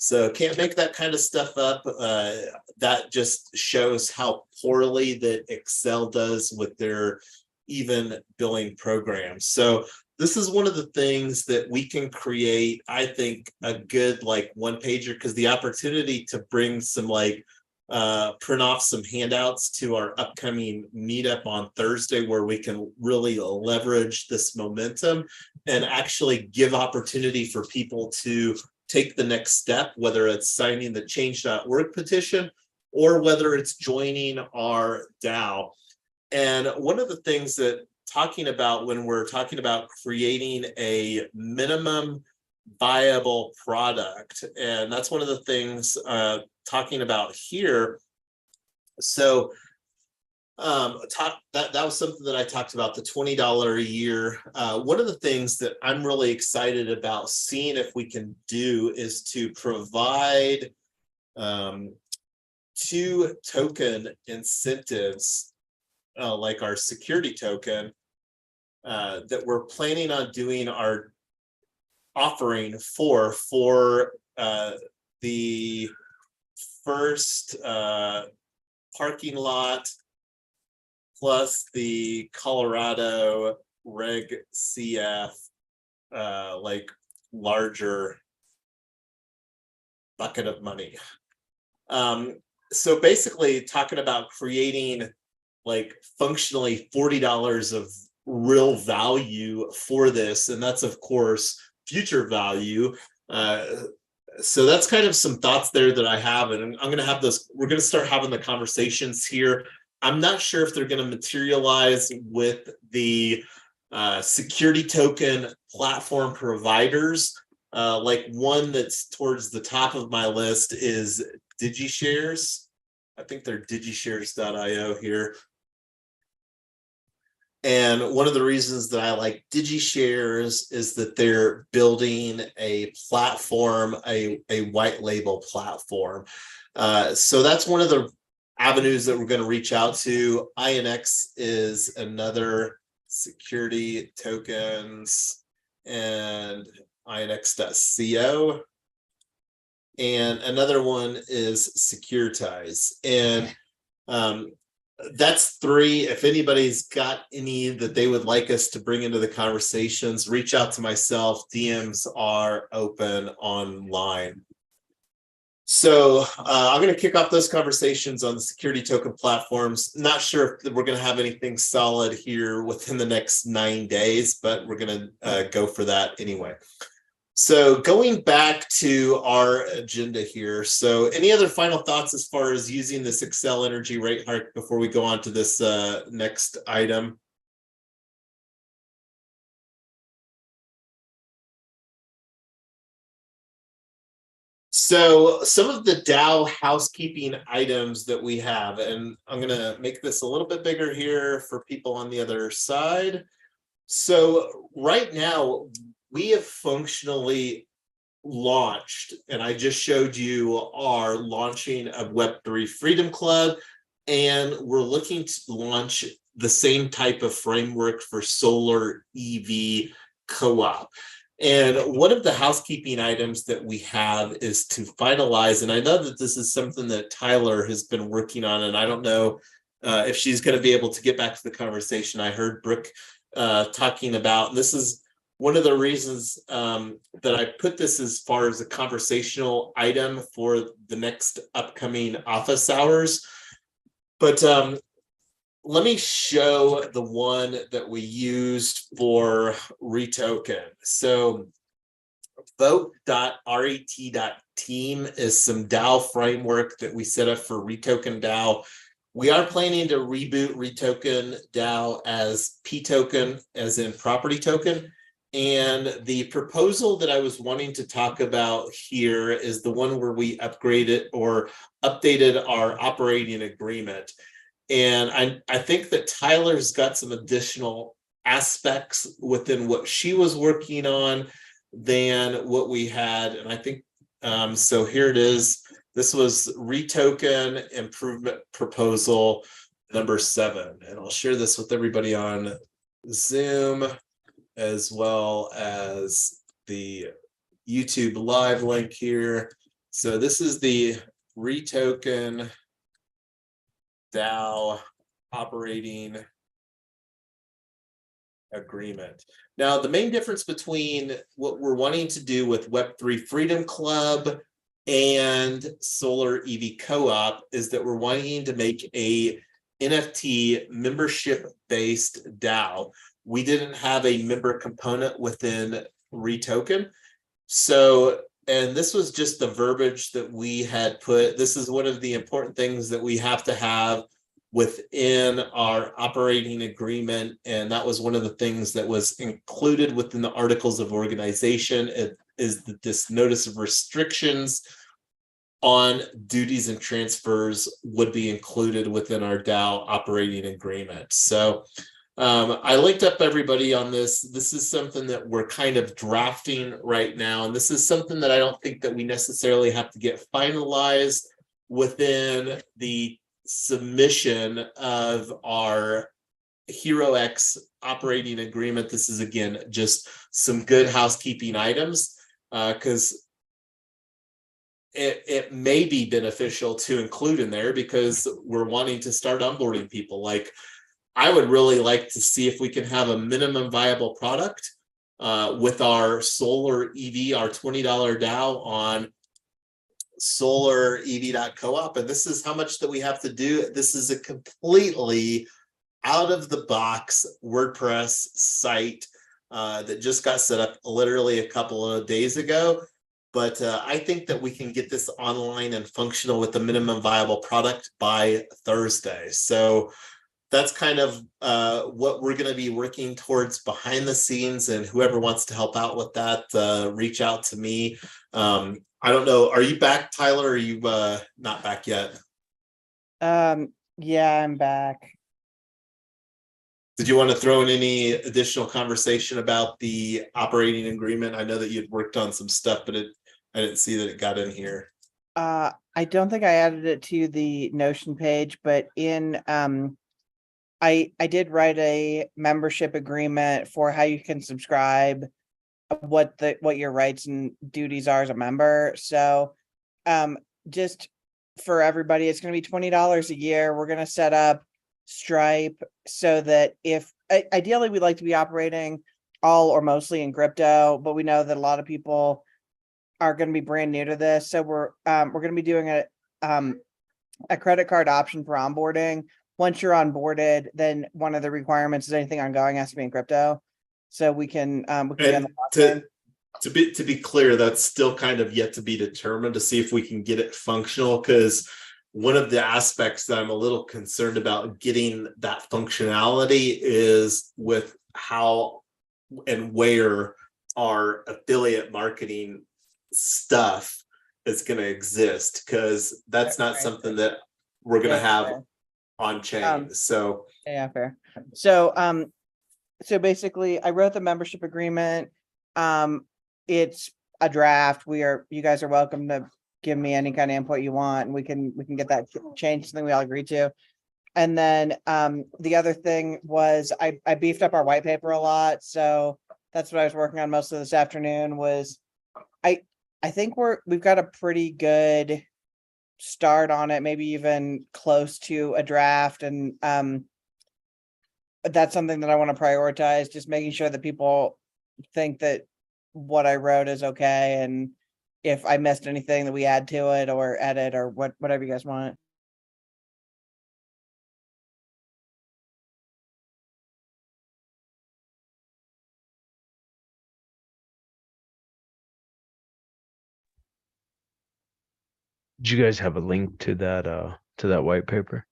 So can't make that kind of stuff up. That just shows how poorly that Excel does with their even billing programs. So this is one of the things that we can create, I think, a good like one pager, because the opportunity to bring some like print off some handouts to our upcoming meetup on Thursday, where we can really leverage this momentum and actually give opportunity for people to take the next step, whether it's signing the change.org petition or whether it's joining our DAO. And one of the things that talking about when we're talking about creating a minimum viable product, and that's one of the things talking about here. So that was something that I talked about, the $20 a year. One of the things that I'm really excited about seeing if we can do is to provide 2 token incentives, like our security token, that we're planning on doing our offering for the first parking lot plus the Colorado Reg CF, like larger bucket of money. So basically talking about creating like functionally $40 of real value for this. And that's of course future value. So that's kind of some thoughts there that I have. And I'm going to have those, we're going to start having the conversations here. I'm not sure if they're going to materialize with the security token platform providers. Like one that's towards the top of my list is DigiShares. I think they're digishares.io here. And one of the reasons that I like DigiShares is that they're building a platform, a white label platform. So that's one of the avenues that we're going to reach out to. INX is another security tokens, and INX.co. And another one is Securitize. And that's 3. If anybody's got any that they would like us to bring into the conversations, reach out to myself. DMs are open online. So I'm going to kick off those conversations on the security token platforms. Not sure if we're going to have anything solid here within the next 9 days, but we're going to go for that anyway. So going back to our agenda here. So any other final thoughts as far as using this Excel energy rate hike before we go on to this next item? So some of the DAO housekeeping items that we have, and I'm going to make this a little bit bigger here for people on the other side. So right now, we have functionally launched, and I just showed you our launching of Web3 Freedom Club, and we're looking to launch the same type of framework for solar EV co-op. And one of the housekeeping items that we have is to finalize, and I know that this is something that Tyler has been working on, and I don't know if she's going to be able to get back to the conversation. I heard Brooke talking about, and this is one of the reasons that I put this as far as a conversational item for the next upcoming office hours. But let me show the one that we used for retoken. So vote.ret.team is some DAO framework that we set up for retoken DAO. We are planning to reboot retoken DAO as P-token, as in property token. And the proposal that I was wanting to talk about here is the one where we upgraded or updated our operating agreement. And I think that Tyler's got some additional aspects within what she was working on than what we had. And I think, so here it is. This was retoken improvement proposal number 7. And I'll share this with everybody on Zoom as well as the YouTube live link here. So this is the retoken DAO operating agreement. Now, the main difference between what we're wanting to do with Web3 Freedom Club and Solar EV Co-op is that we're wanting to make a NFT membership-based DAO. We didn't have a member component within Retoken. So, and this was just the verbiage that we had put. This is one of the important things that we have to have within our operating agreement. And that was one of the things that was included within the articles of organization. It is that this notice of restrictions on duties and transfers would be included within our DAO operating agreement. So I linked up everybody on this. This is something that we're kind of drafting right now. And this is something that I don't think that we necessarily have to get finalized within the submission of our HeroX operating agreement. This is, again, just some good housekeeping items because it may be beneficial to include in there because we're wanting to start onboarding people. Like, I would really like to see if we can have a minimum viable product with our solar EV, our $20 DAO on solarev.coop. And this is how much that we have to do. This is a completely out of the box WordPress site that just got set up literally a couple of days ago. But I think that we can get this online and functional with the minimum viable product by Thursday. So that's kind of what we're going to be working towards behind the scenes, and whoever wants to help out with that, reach out to me. I don't know. Are you back, Tyler? Or are you not back yet? Yeah, I'm back. Did you want to throw in any additional conversation about the operating agreement? I know that you'd worked on some stuff, but I didn't see that it got in here. I don't think I added it to the Notion page, but in I did write a membership agreement for how you can subscribe, what your rights and duties are as a member. So just for everybody, it's going to be $20 a year. We're going to set up Stripe so that if ideally we'd like to be operating all or mostly in crypto, but we know that a lot of people are going to be brand new to this. So we're going to be doing a credit card option for onboarding. Once you're onboarded, then one of the requirements is anything ongoing has to be in crypto. So we can be on the blockchain. To be clear, that's still kind of yet to be determined to see if we can get it functional, because one of the aspects that I'm a little concerned about getting that functionality is with how and where our affiliate marketing stuff is going to exist, because that's not something that we're going to have on chain. So yeah, fair. So so basically I wrote the membership agreement. It's a draft. You guys are welcome to give me any kind of input you want, and we can get that changed, something we all agree to. And then the other thing was I beefed up our white paper a lot. So that's what I was working on most of this afternoon. Was I think we've got a pretty good start on it, maybe even close to a draft. And that's something that I want to prioritize, just making sure that people think that what I wrote is okay. And if I missed anything, that we add to it or edit or whatever you guys want. Did you guys have a link to that white paper?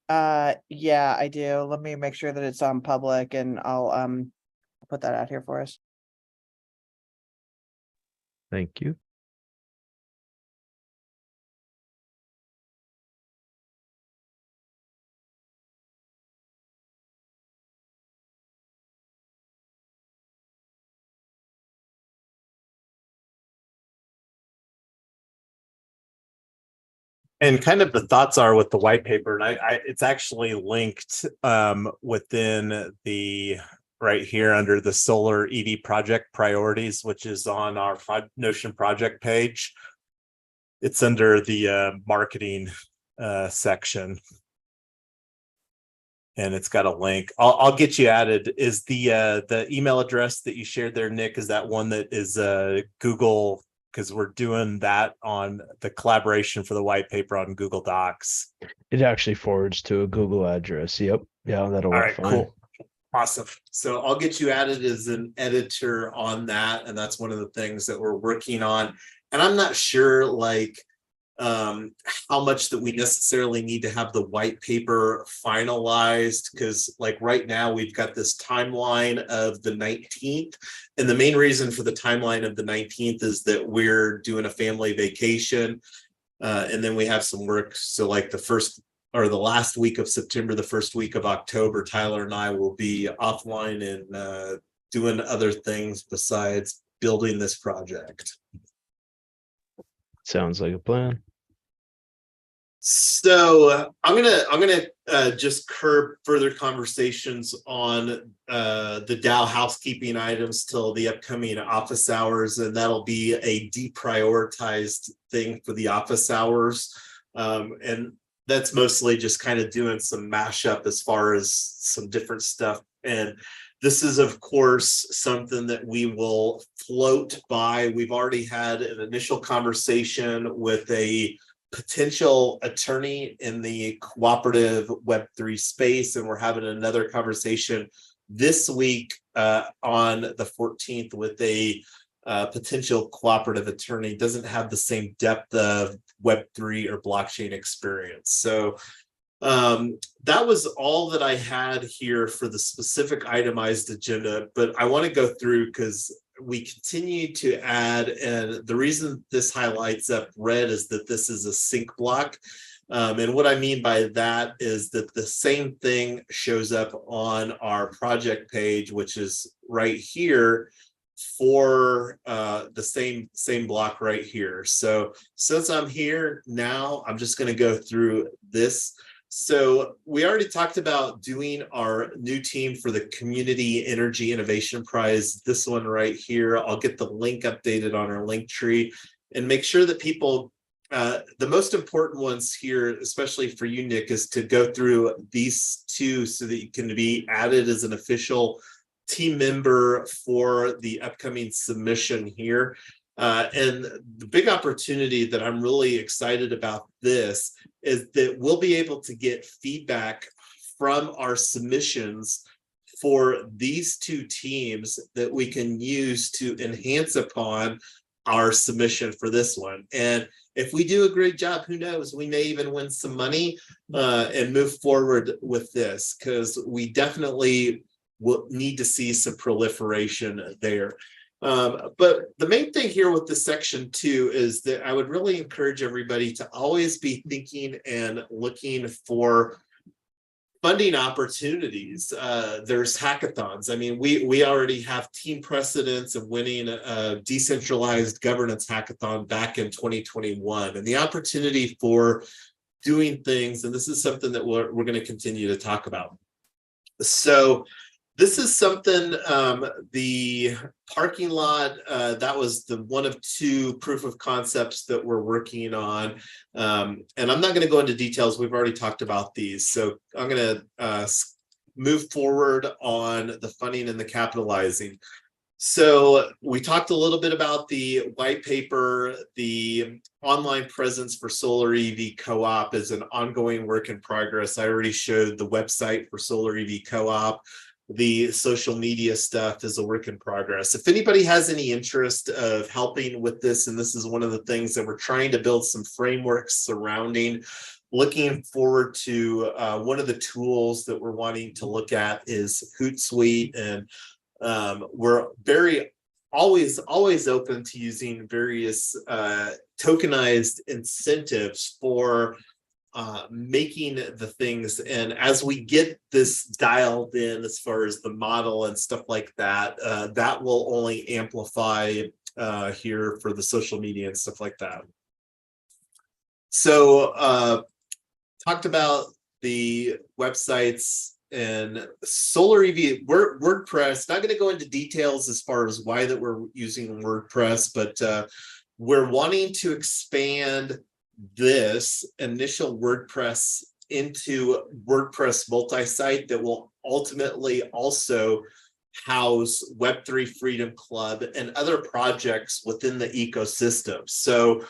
Yeah, I do. Let me make sure that it's on public, and I'll put that out here for us. Thank you. And kind of the thoughts are with the white paper, and it's actually linked within the right here under the solar EV project priorities, which is on our Notion project page. It's under the marketing section, and it's got a link. I'll get you added. Is the email address that you shared there, Nick, is that one that is Google? Because we're doing that on the collaboration for the white paper on Google Docs. It actually forwards to a Google address. Yep. Yeah, that'll All work right, fine. cool. Awesome. So I'll get you added as an editor on that. And that's one of the things that we're working on. And I'm not sure like how much that we necessarily need to have the white paper finalized, because like right now we've got this timeline of the 19th, and the main reason for the timeline of the 19th is that we're doing a family vacation, and then we have some work. So like the first or the last week of September, the first week of October, Tyler and I will be offline and doing other things besides building this project. Sounds like a plan. So I'm gonna just curb further conversations on the DAO housekeeping items till the upcoming office hours, and that'll be a deprioritized thing for the office hours. And that's mostly just kind of doing some mashup as far as some different stuff. And this is, of course, something that we will float by. We've already had an initial conversation with a potential attorney in the cooperative Web3 space, and we're having another conversation this week on the 14th with a potential cooperative attorney. Doesn't have the same depth of Web3 or blockchain experience. So that was all that I had here for the specific itemized agenda, but I want to go through because we continue to add, and the reason this highlights up red is that this is a sync block. And what I mean by that is that the same thing shows up on our project page, which is right here for the same block right here. So since I'm here now, I'm just going to go through this. So we already talked about doing our new team for the Community Energy Innovation Prize. This one right here, I'll get the link updated on our link tree and make sure that people, the most important ones here, especially for you, Nick, is to go through these two so that you can be added as an official team member for the upcoming submission here. And the big opportunity that I'm really excited about this is that we'll be able to get feedback from our submissions for these two teams that we can use to enhance upon our submission for this one. And if we do a great job, who knows, we may even win some money and move forward with this, because we definitely will need to see some proliferation there. But the main thing here with the section 2 is that I would really encourage everybody to always be thinking and looking for funding opportunities. There's hackathons. I mean, we already have team precedents of winning a decentralized governance hackathon back in 2021, and the opportunity for doing things. And this is something that we're going to continue to talk about. So this is something, the parking lot, that was the one of two proof of concepts that we're working on. And I'm not going to go into details. We've already talked about these. So I'm going to move forward on the funding and the capitalizing. So we talked a little bit about the white paper. The online presence for Solar EV Co-op is an ongoing work in progress. I already showed the website for Solar EV Co-op. The social media stuff is a work in progress. If anybody has any interest of helping with this, and this is one of the things that we're trying to build some frameworks surrounding, looking forward to one of the tools that we're wanting to look at is Hootsuite, and we're always open to using various tokenized incentives for making the things. And as we get this dialed in as far as the model and stuff like that, that will only amplify here for the social media and stuff like that. So talked about the websites and solar EV, WordPress. Not going to go into details as far as why that we're using WordPress, but we're wanting to expand this initial WordPress into WordPress multi-site that will ultimately also house Web3 Freedom Club and other projects within the ecosystem. So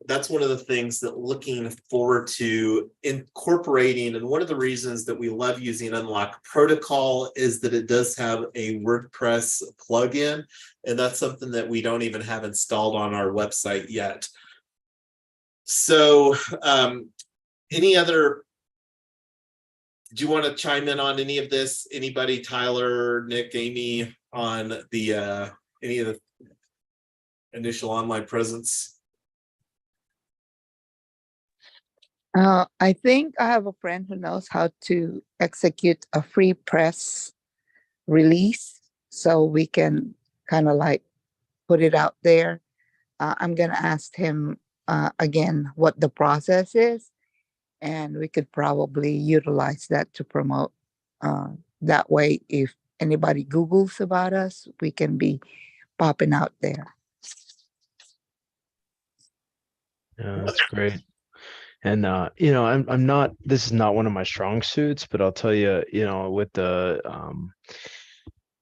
that's one of the things that looking forward to incorporating, and one of the reasons that we love using Unlock Protocol is that it does have a WordPress plugin, and that's something that we don't even have installed on our website yet. So any other, do you want to chime in on any of this? Anybody, Tyler, Nick, Amy, on the any of the initial online presence? I think I have a friend who knows how to execute a free press release so we can kind of like put it out there. I'm going to ask him again what the process is, and we could probably utilize that to promote. That way, if anybody Googles about us, we can be popping out there. Yeah, that's great. And I'm not, this is not one of my strong suits, but I'll tell you, with the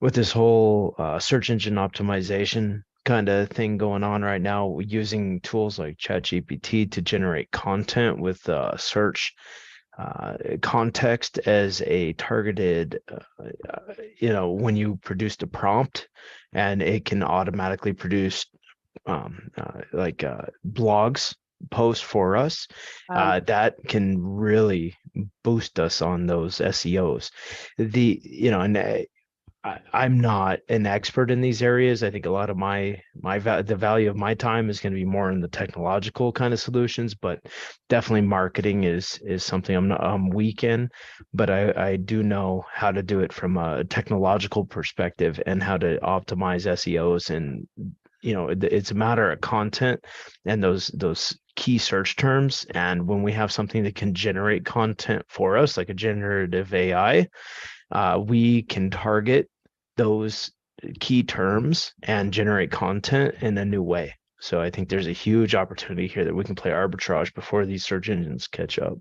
with this whole search engine optimization kind of thing going on right now, using tools like ChatGPT to generate content with search context as a targeted, when you produced a prompt and it can automatically produce blogs post for us, that can really boost us on those SEOs. I'm not an expert in these areas. I think a lot of the value of my time is going to be more in the technological kind of solutions, but definitely marketing is something I'm weak in, but I do know how to do it from a technological perspective and how to optimize SEOs. And it's a matter of content and those key search terms. And when we have something that can generate content for us, like a generative AI, we can target those key terms and generate content in a new way. So I think there's a huge opportunity here that we can play arbitrage before these search engines catch up.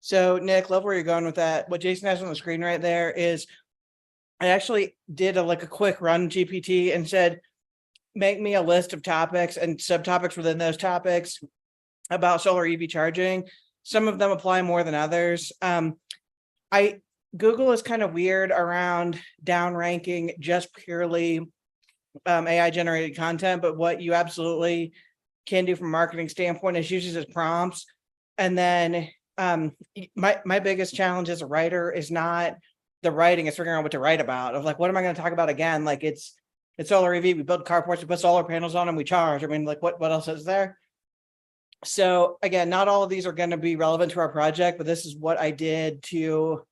So Nick, love where you're going with that. What Jason has on the screen right there is, I actually did a quick run GPT and said, make me a list of topics and subtopics within those topics about solar EV charging. Some of them apply more than others. Google is kind of weird around downranking just purely AI generated content, but what you absolutely can do from a marketing standpoint is use it as prompts. And then my biggest challenge as a writer is not the writing, it's figuring out what to write about. Of what am I going to talk about again? It's solar EV, we build carports, we put solar panels on them, we charge. I mean, what else is there? So again, not all of these are going to be relevant to our project, but this is what I did to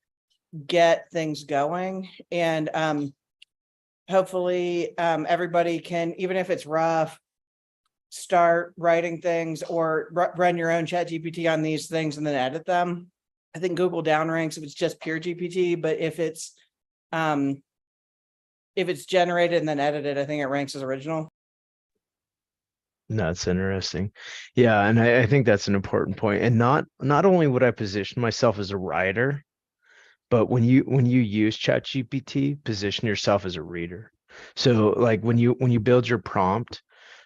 get things going. And hopefully everybody can, even if it's rough, start writing things or run your own ChatGPT on these things and then edit them. I think Google downranks if it's just pure GPT, but if it's generated and then edited, I think it ranks as original. That's interesting. Yeah, and I think that's an important point. And not only would I position myself as a writer, but when you use ChatGPT, position yourself as a reader. So when you build your prompt,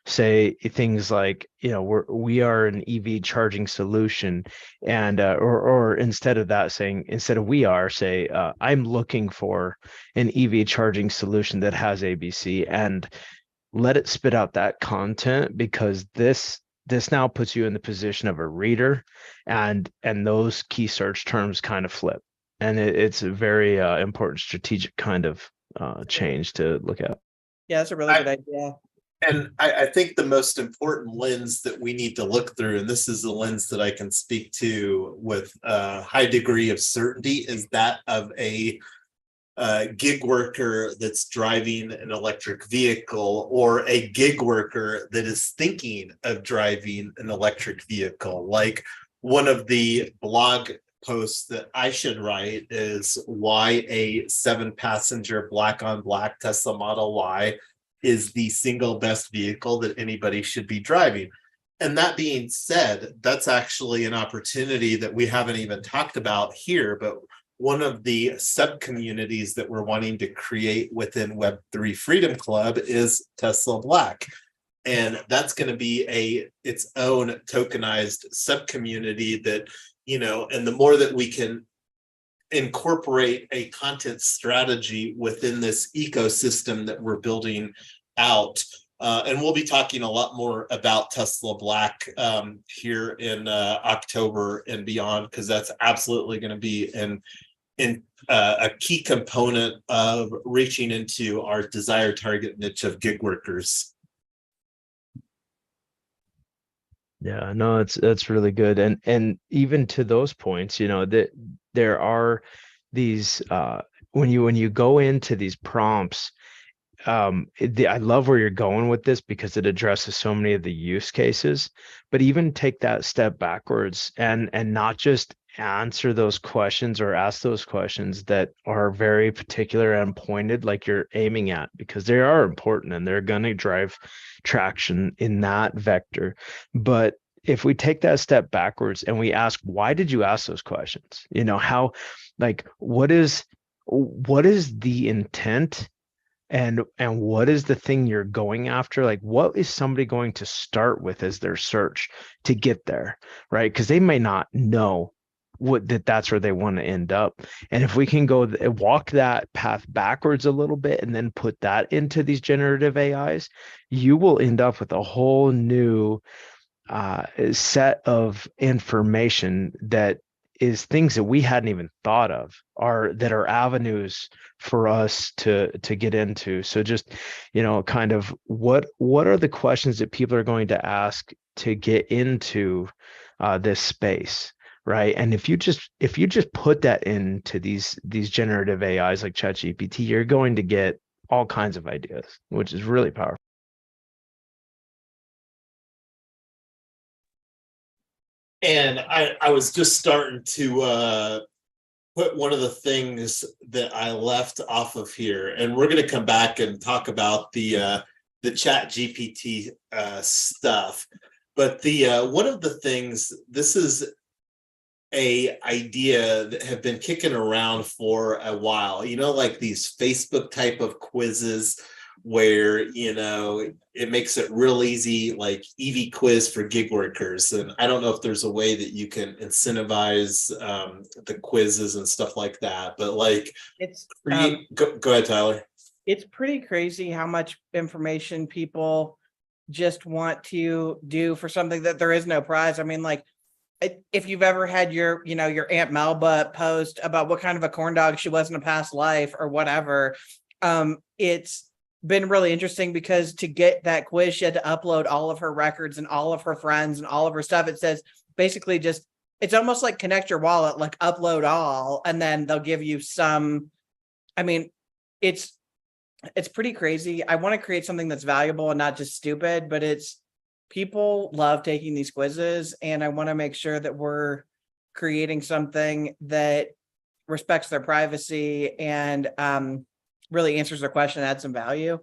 say things like, we are an EV charging solution, and or instead of that, say I'm looking for an EV charging solution that has ABC, and let it spit out that content, because this now puts you in the position of a reader, and those key search terms kind of flip, and it's a very important strategic kind of change to look at. Yeah, that's a really good idea. And I think the most important lens that we need to look through, and this is the lens that I can speak to with a high degree of certainty, is that of a gig worker that's driving an electric vehicle or a gig worker that is thinking of driving an electric vehicle. Like one of the blog posts that I should write is why a 7-passenger black on black Tesla Model Y is the single best vehicle that anybody should be driving. And that being said, that's actually an opportunity that we haven't even talked about here, but one of the sub-communities that we're wanting to create within Web3 Freedom Club is Tesla Black. And that's going to be its own tokenized sub-community that, you know, and the more that we can incorporate a content strategy within this ecosystem that we're building out. And we'll be talking a lot more about Tesla Black here in October and beyond, because that's absolutely going to be a key component of reaching into our desired target niche of gig workers. Yeah, no, that's really good. And even to those points, you know, that there are these when you go into these prompts, I love where you're going with this because it addresses so many of the use cases, but even take that step backwards and not just answer those questions or ask those questions that are very particular and pointed, like you're aiming at, because they are important and they're going to drive traction in that vector. But if we take that step backwards and we ask, why did you ask those questions? You know, how, like, what is the intent? And what is the thing you're going after? Like, what is somebody going to start with as their search to get there, right? Because they may not know that's where they want to end up. And if we can walk that path backwards a little bit and then put that into these generative AIs, you will end up with a whole new set of information that is things that we hadn't even thought of, that are avenues for us to get into. So just, you know, kind of what are the questions that people are going to ask to get into this space, right? And if you just put that into these generative AIs like ChatGPT, you're going to get all kinds of ideas, which is really powerful. And I was just starting to put one of the things that I left off of here, and we're going to come back and talk about the Chat GPT stuff. But one of the things, this is a idea that have been kicking around for a while, you know, like these Facebook type of quizzes where, you know, it makes it real easy, like EV quiz for gig workers. And I don't know if there's a way that you can incentivize the quizzes and stuff like that, but like It's go ahead, Tyler. It's pretty crazy how much information people just want to do for something that there is no prize. I mean, like, if you've ever had your Aunt Melba post about what kind of a corn dog she was in a past life or whatever, it's been really interesting because to get that quiz, she had to upload all of her records and all of her friends and all of her stuff. It says basically just, it's almost like connect your wallet, like upload all, and then they'll give you some. I mean, it's pretty crazy. I want to create something that's valuable and not just stupid, but people love taking these quizzes, and I want to make sure that we're creating something that respects their privacy and really answers their question, adds some value.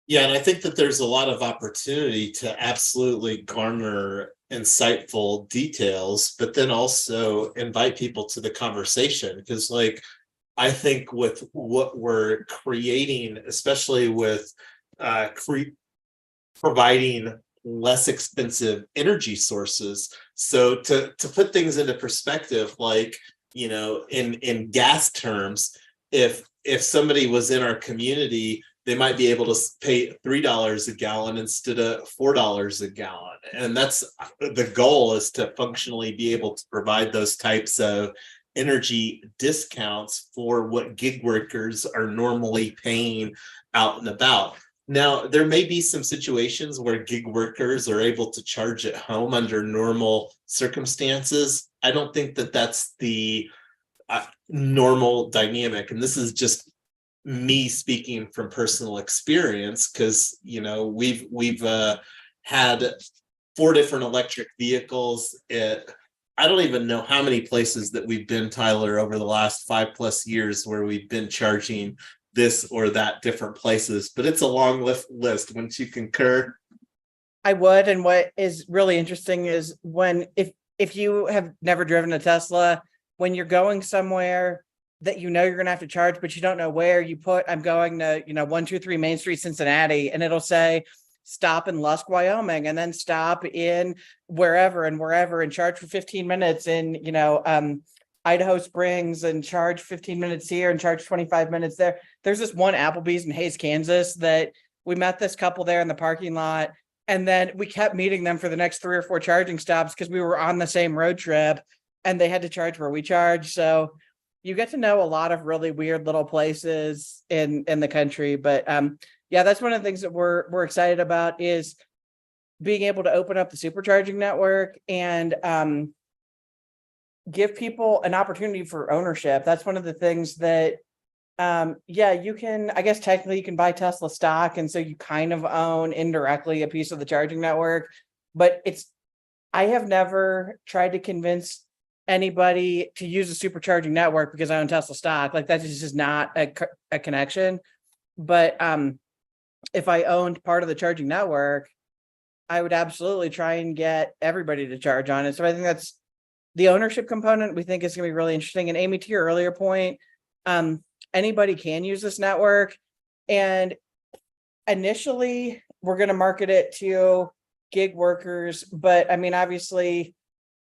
Yeah, and I think that there's a lot of opportunity to absolutely garner insightful details, but then also invite people to the conversation. Because, like, I think with what we're creating, especially with providing less expensive energy sources. So to put things into perspective, like, you know, in gas terms, if somebody was in our community, they might be able to pay $3 a gallon instead of $4 a gallon. And that's the goal, is to functionally be able to provide those types of energy discounts for what gig workers are normally paying out and about. Now, there may be some situations where gig workers are able to charge at home under normal circumstances. I don't think that that's the normal dynamic. And this is just me speaking from personal experience, because we've had 4 different electric vehicles. I don't even know how many places that we've been, Tyler, over the last 5+ years where we've been charging this or that different places, but it's a long list. Wouldn't you concur? I would. And what is really interesting is if you have never driven a Tesla, when you're going somewhere that you're going to have to charge, but you don't know where, I'm going to, 123 Main Street, Cincinnati, and it'll say stop in Lusk, Wyoming, and then stop in wherever and charge for 15 minutes in, Idaho Springs, and charge 15 minutes here and charge 25 minutes there. There's this one Applebee's in Hays, Kansas, that we met this couple there in the parking lot. And then we kept meeting them for the next 3 or 4 charging stops because we were on the same road trip and they had to charge where we charge. So you get to know a lot of really weird little places in the country. But yeah, that's one of the things that we're excited about, is being able to open up the supercharging network and give people an opportunity for ownership. That's one of the things that you can, I guess technically you can buy Tesla stock, and so you kind of own indirectly a piece of the charging network. But I have never tried to convince anybody to use a supercharging network because I own Tesla stock. Like, that is just not a connection. But if I owned part of the charging network, I would absolutely try and get everybody to charge on it. So I think that's the ownership component we think is going to be really interesting. And Amy, to your earlier point, anybody can use this network. And initially, we're going to market it to gig workers. But I mean, obviously,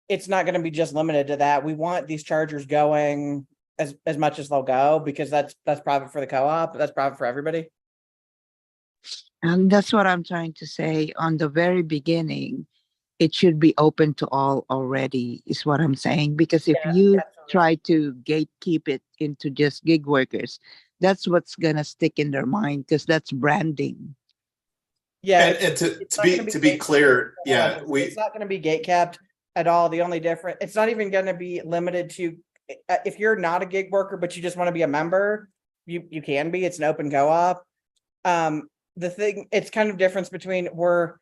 it's not going to be just limited to that. We want these chargers going as much as they'll go, because that's profit for the co-op. That's profit for everybody. And that's what I'm trying to say. On the very beginning, it should be open to all already, is what I'm saying. Because if you try to gatekeep it into just gig workers, that's what's going to stick in their mind, because that's branding. Yeah. And to be clear, it's not going to be gate capped at all. The only difference, it's not even going to be limited to, if you're not a gig worker, but you just want to be a member, you can be. It's an open co-op. It's kind of difference between we're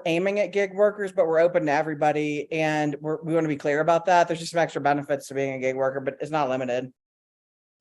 aiming at gig workers, but we're open to everybody, and we want to be clear about that. There's just some extra benefits to being a gig worker, but it's not limited.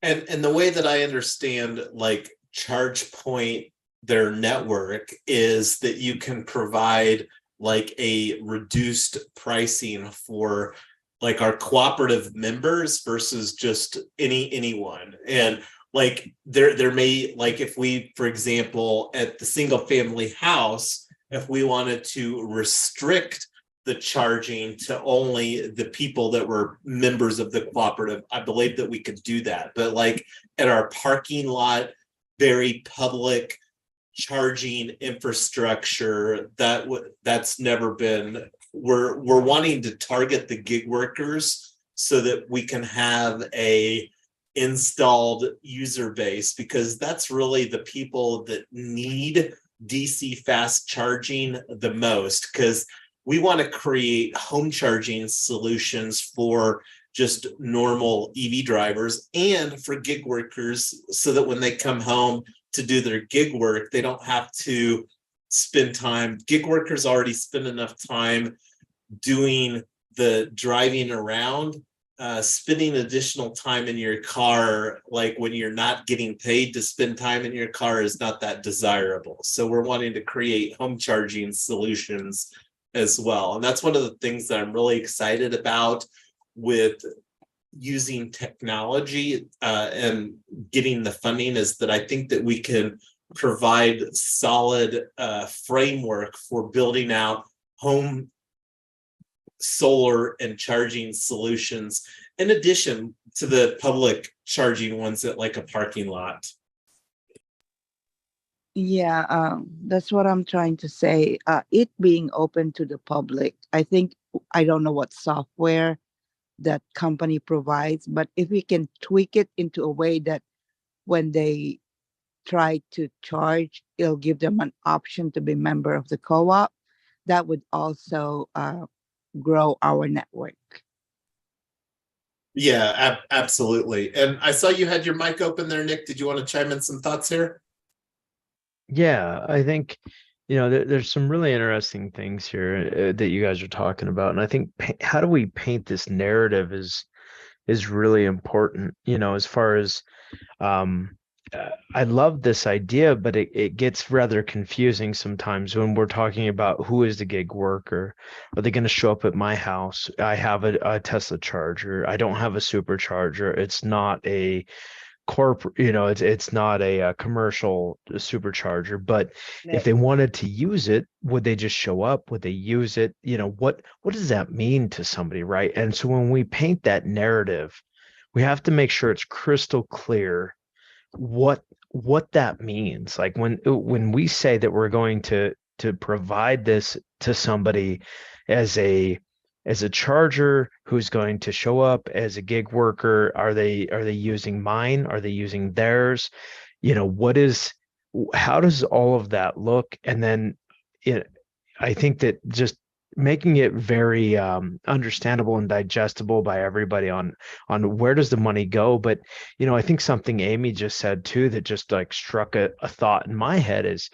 And the way that I understand, like, ChargePoint, their network, is that you can provide like a reduced pricing for like our cooperative members versus just anyone. And like there may, like, if we, for example, at the single family house, if we wanted to restrict the charging to only the people that were members of the cooperative, I believe that we could do that. But like at our parking lot, very public charging infrastructure, that's never been, we're wanting to target the gig workers so that we can have a installed user base, because that's really the people that need DC fast charging the most. Because we want to create home charging solutions for just normal EV drivers and for gig workers, so that when they come home to do their gig work, they don't have to spend time. Gig workers already spend enough time doing the driving around. Spending additional time in your car, like when you're not getting paid to spend time in your car, is not that desirable. So we're wanting to create home charging solutions as well. And that's one of the things that I'm really excited about with using technology and getting the funding, is that I think that we can provide solid framework for building out home solar and charging solutions, in addition to the public charging ones at like a parking lot. Yeah, that's what I'm trying to say. It being open to the public, I think, I don't know what software that company provides, but if we can tweak it into a way that when they try to charge, it'll give them an option to be member of the co-op, that would also grow our network. Yeah, absolutely. And I saw you had your mic open there, Nick. Did you want to chime in some thoughts here? Yeah, I think, there's some really interesting things here that you guys are talking about. And I think how do we paint this narrative is really important, as far as I love this idea, but it gets rather confusing sometimes when we're talking about who is the gig worker. Are they going to show up at my house? I have a Tesla charger. I don't have a supercharger. It's not a corporate, it's not a commercial supercharger. But if Nick, they wanted to use it, would they just show up? Would they use it? What does that mean to somebody, right? And so when we paint that narrative, we have to make sure it's crystal clear what that means. Like when we say that we're going to provide this to somebody as a charger who's going to show up as a gig worker, are they using mine? Are they using theirs? How does all of that look? And then I think that just making it very understandable and digestible by everybody on where does the money go. But I think something Amy just said too that just like struck a thought in my head is,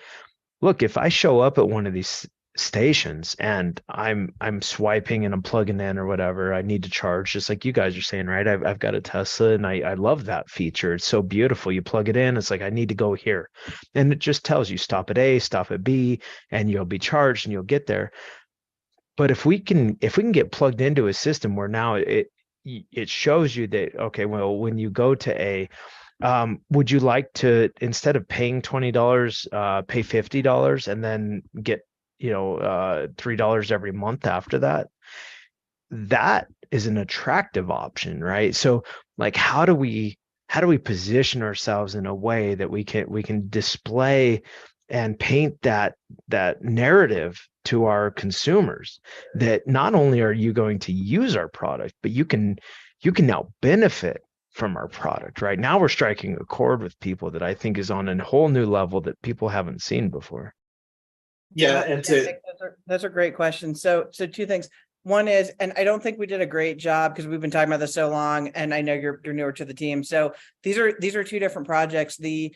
look, if I show up at one of these stations and I'm swiping and I'm plugging in or whatever, I need to charge, just like you guys are saying, right? I've got a Tesla and I love that feature. It's so beautiful. You plug it in, it's like I need to go here, and it just tells you stop at A, stop at B, and you'll be charged and you'll get there. But if we can get plugged into a system where now it shows you that, okay, well, when you go to A, would you like to, instead of paying $20, pay $50 and then get $3 every month after that? That is an attractive option, right? So like how do we position ourselves in a way that we can display and paint that narrative to our consumers, that not only are you going to use our product, but you can now benefit from our product, right? Now we're striking a chord with people that I think is on a whole new level that people haven't seen before. Yeah, and Yeah, Nick, those are great questions. So two things. One is, and I don't think we did a great job because we've been talking about this so long, and I know you're newer to the team. So these are two different projects. The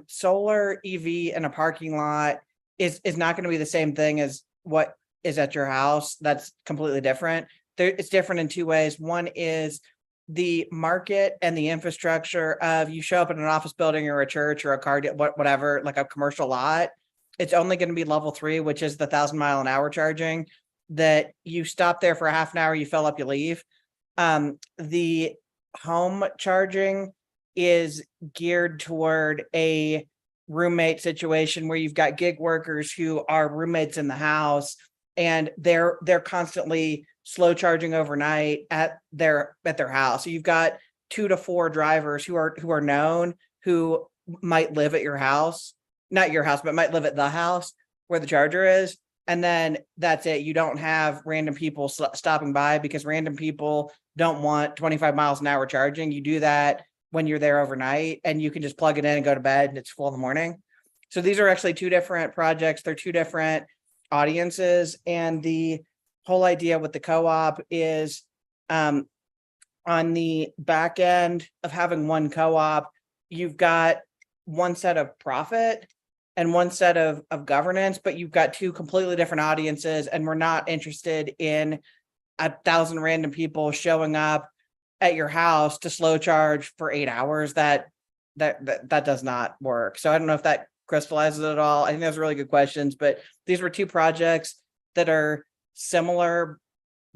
solar EV in a parking lot is not going to be the same thing as what is at your house. That's completely different. It's different in two ways. One is the market and the infrastructure of, you show up in an office building or a church or a car, whatever, like a commercial lot. It's only going to be level 3, which is the 1,000-mile-an-hour charging, that you stop there for a half an hour, you fill up, you leave. The home charging is geared toward a roommate situation where you've got gig workers who are roommates in the house, and they're constantly slow charging overnight at their house. So you've got 2 to 4 drivers who are known, who might live at your house, not your house, but might live at the house where the charger is. And then that's it. You don't have random people stopping by, because random people don't want 25 miles an hour charging. You do that when you're there overnight, and you can just plug it in and go to bed and it's full in the morning. So these are actually 2 different projects. They're 2 different audiences. And the whole idea with the co-op is on the back end of having one co-op, you've got one set of profit and one set of governance, but you've got 2 completely different audiences, and we're not interested in 1,000 random people showing up at your house to slow charge for 8 hours. That does not work. So I don't know if that crystallizes it at all. I think those are really good questions, but these were 2 projects that are similar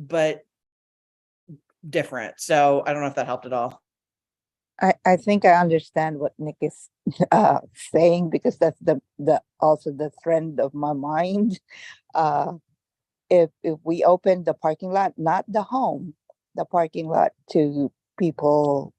but different. So I don't know if that helped at all. I think I understand what Nick is saying, because that's the also the trend of my mind. If we open the parking lot, not the home, the parking lot, to people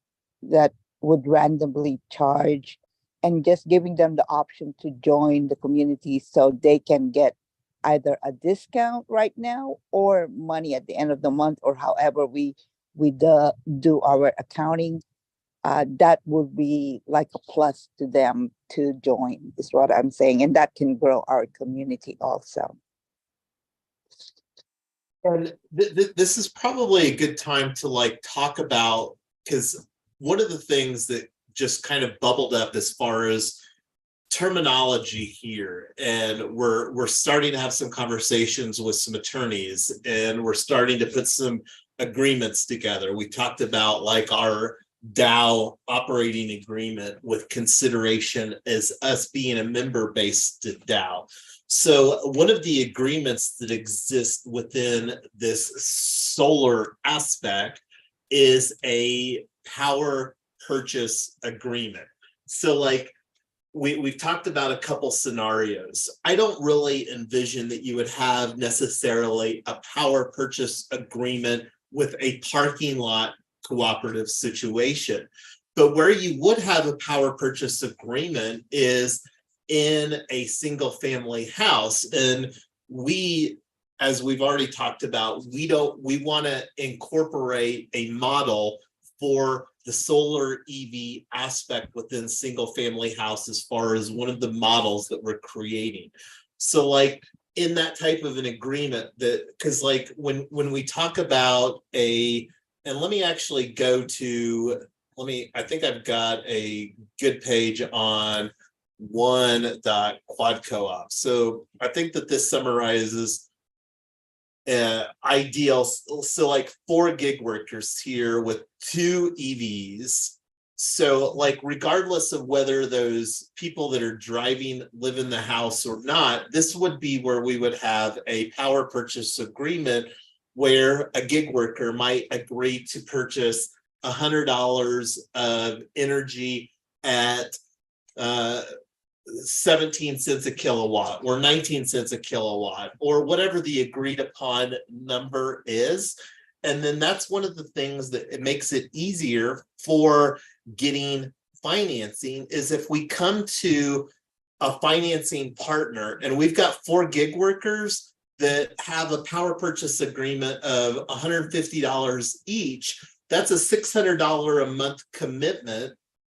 that would randomly charge, and just giving them the option to join the community so they can get either a discount right now or money at the end of the month, or however we do our accounting. That would be like a plus to them to join, is what I'm saying. And that can grow our community also. And this is probably a good time to like talk about, because one of the things that just kind of bubbled up as far as terminology here, and we're starting to have some conversations with some attorneys, and we're starting to put some agreements together. We talked about like our DAO operating agreement with consideration as us being a member-based DAO. So one of the agreements that exist within this solar aspect is a power purchase agreement. So like we've talked about a couple scenarios. I don't really envision that you would have necessarily a power purchase agreement with a parking lot cooperative situation. But where you would have a power purchase agreement is in a single family house. And we, as we've already talked about, we want to incorporate a model for the solar EV aspect within single family house as far as one of the models that we're creating. So like in that type of an agreement, that because like when we talk about and let me actually go to, I think I've got a good page on one.quadcoop. So I think that this summarizes ideal. So like 4 gig workers here with 2 EVs. So like regardless of whether those people that are driving live in the house or not, this would be where we would have a power purchase agreement where a gig worker might agree to purchase $100 of energy at 17 cents a kilowatt or 19 cents a kilowatt or whatever the agreed upon number is. And then that's one of the things that it makes it easier for getting financing is if we come to a financing partner and we've got 4 gig workers that have a power purchase agreement of $150 each, that's a $600 a month commitment.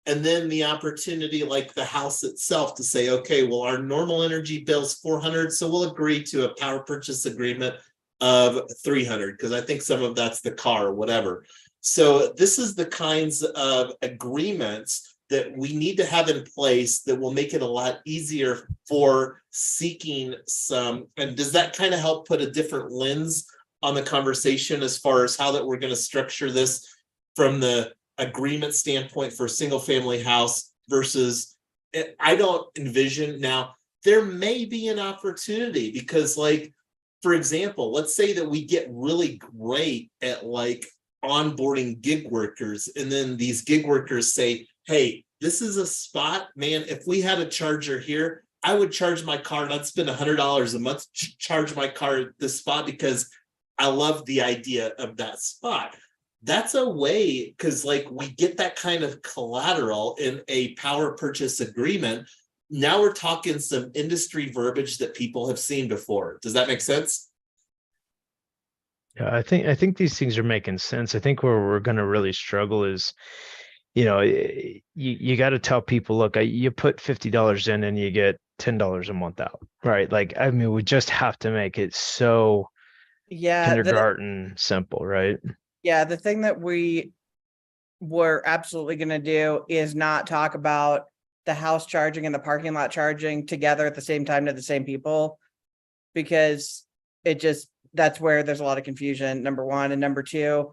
And then the opportunity, like the house itself, to say, okay, well, our normal energy bill's $400, so we'll agree to a power purchase agreement of $300, because I think some of that's the car or whatever. So this is the kinds of agreements that we need to have in place that will make it a lot easier for seeking some. And does that kind of help put a different lens on the conversation as far as how that we're going to structure this from the agreement standpoint for a single family house versus, I don't envision now, there may be an opportunity because like, for example, let's say that we get really great at like onboarding gig workers. And then these gig workers say, hey, this is a spot, man, if we had a charger here, I would charge my car and I'd spend $100 a month to charge my car at this spot because I love the idea of that spot. That's a way, because like we get that kind of collateral in a power purchase agreement. Now we're talking some industry verbiage that people have seen before. Does that make sense? Yeah, I think these things are making sense. I think where we're going to really struggle is, you got to tell people, look, you put $50 in and you get $10 a month out, right? Like, I mean, we just have to make it so kindergarten simple, right? Yeah, the thing that we're absolutely going to do is not talk about the house charging and the parking lot charging together at the same time to the same people, because that's where there's a lot of confusion, number one. And number two,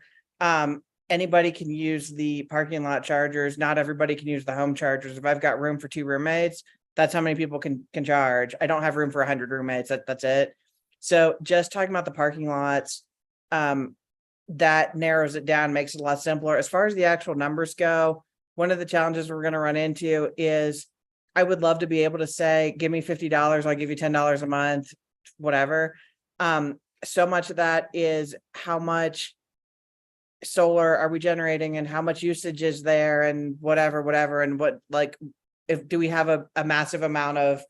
anybody can use the parking lot chargers. Not everybody can use the home chargers. If I've got room for 2 roommates, that's how many people can charge. I don't have room for 100 roommates. That's it. So just talking about the parking lots, that narrows it down, makes it a lot simpler. As far as the actual numbers go, one of the challenges we're going to run into is I would love to be able to say, give me $50, I'll give you $10 a month, whatever. So much of that is how much solar are we generating and how much usage is there and whatever. And what, like, do we have a massive amount of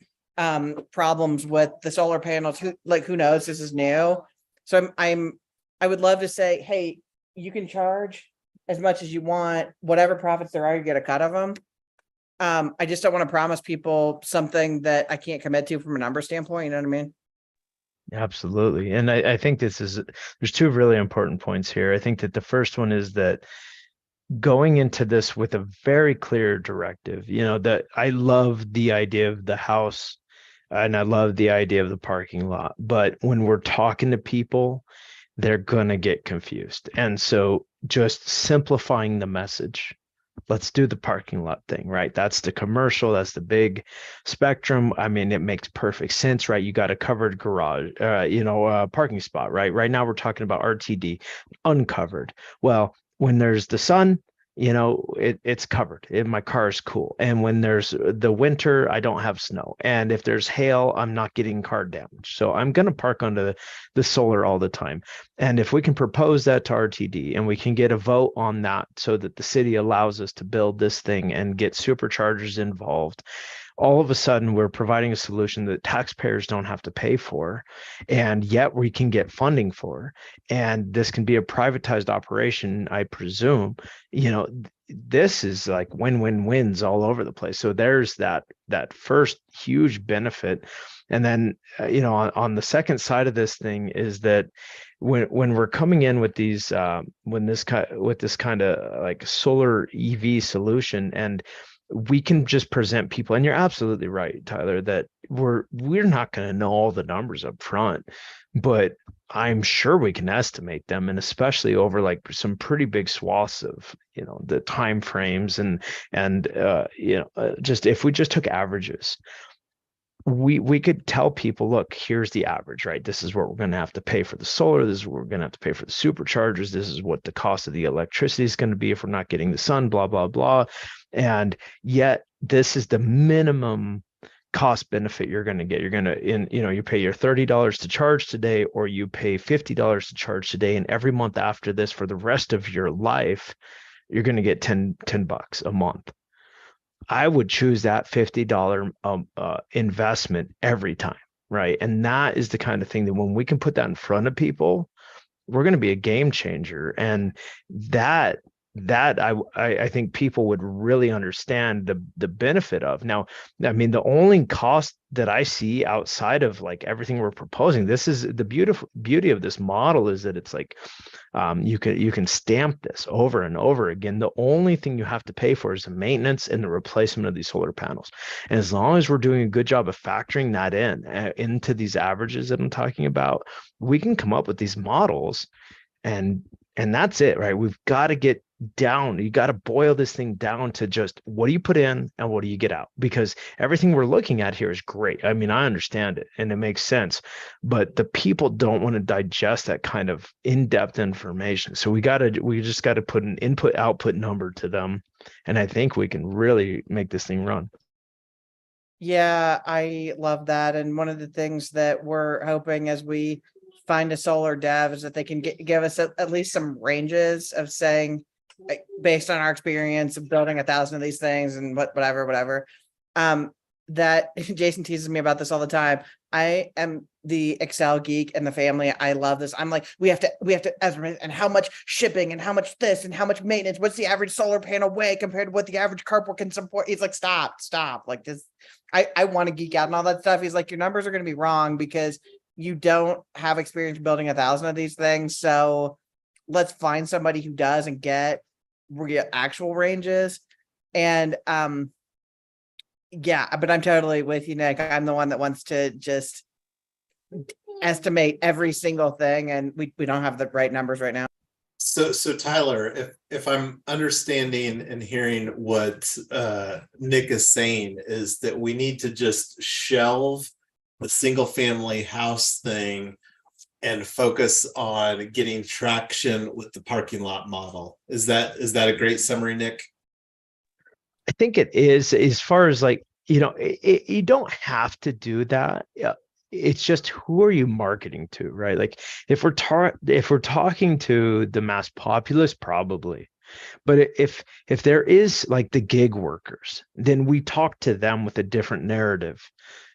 problems with the solar panels? Who knows? This is new. So I would love to say, hey, you can charge as much as you want, whatever profits there are, you get a cut of them. I just don't want to promise people something that I can't commit to from a number standpoint. You know what I mean? Absolutely. And I think there's two really important points here. I think that the first one is that going into this with a very clear directive, that I love the idea of the house and I love the idea of the parking lot. But when we're talking to people, they're going to get confused. And so just simplifying the message. Let's do the parking lot thing, right? That's the commercial. That's the big spectrum. I mean, it makes perfect sense, right? You got a covered garage, parking spot, right? Right now we're talking about RTD, uncovered. Well, when there's the sun, it's covered. My car is cool. And when there's the winter, I don't have snow. And if there's hail, I'm not getting car damage. So I'm going to park under the solar all the time. And if we can propose that to RTD and we can get a vote on that so that the city allows us to build this thing and get superchargers involved, all of a sudden we're providing a solution that taxpayers don't have to pay for, and yet we can get funding for. And this can be a privatized operation, I presume. This is like win-win-wins all over the place. So there's that first huge benefit. And then, on the second side of this thing is that when we're coming in with these, with this kind of like solar EV solution, and we can just present people, and you're absolutely right, Tyler, that we're not going to know all the numbers up front, but I'm sure we can estimate them, and especially over like some pretty big swaths of the time frames and just if we just took averages, we could tell people, look, here's the average, right? This is what we're going to have to pay for the solar. This is what we're going to have to pay for the superchargers. This is what the cost of the electricity is going to be if we're not getting the sun, blah, blah, blah. And yet this is the minimum cost benefit you're going to get. You're going to, you pay your $30 to charge today, or you pay $50 to charge today. And every month after this, for the rest of your life, you're going to get $10 a month. I would choose that $50 investment every time, right? And that is the kind of thing that when we can put that in front of people, we're going to be a game changer. And that I think people would really understand the benefit of. Now, I mean, the only cost that I see outside of like everything we're proposing, this is the beauty of this model, is that it's like you can stamp this over and over again. The only thing you have to pay for is the maintenance and the replacement of these solar panels. And as long as we're doing a good job of factoring that into these averages that I'm talking about, we can come up with these models, and that's it, right? We've got to get down. You got to boil this thing down to just what do you put in and what do you get out? Because everything we're looking at here is great. I mean, I understand it and it makes sense, but the people don't want to digest that kind of in-depth information. So we just got to put an input output number to them. And I think we can really make this thing run. Yeah, I love that. And one of the things that we're hoping as we find a solar dev is that they can give us at least some ranges of saying, based on our experience of building 1,000 of these things and whatever, that Jason teases me about this all the time. I am the Excel geek in the family. I love this. I'm like, we have to estimate, and how much shipping and how much this and how much maintenance. What's the average solar panel weigh compared to what the average carport can support? He's like, stop. Like this, I want to geek out and all that stuff. He's like, your numbers are going to be wrong because you don't have experience building 1,000 of these things. So let's find somebody who does and get actual ranges. And yeah, but I'm totally with you, Nick. I'm the one that wants to just estimate every single thing, and we don't have the right numbers right now. So Tyler, if I'm understanding and hearing what Nick is saying, is that we need to just shelve the single family house thing and focus on getting traction with the parking lot model. Is that a great summary, Nick? I think it is, as far as like, you don't have to do that. It's just, who are you marketing to, right? Like if we're talking to the mass populace, probably. But if there is like the gig workers, then we talk to them with a different narrative.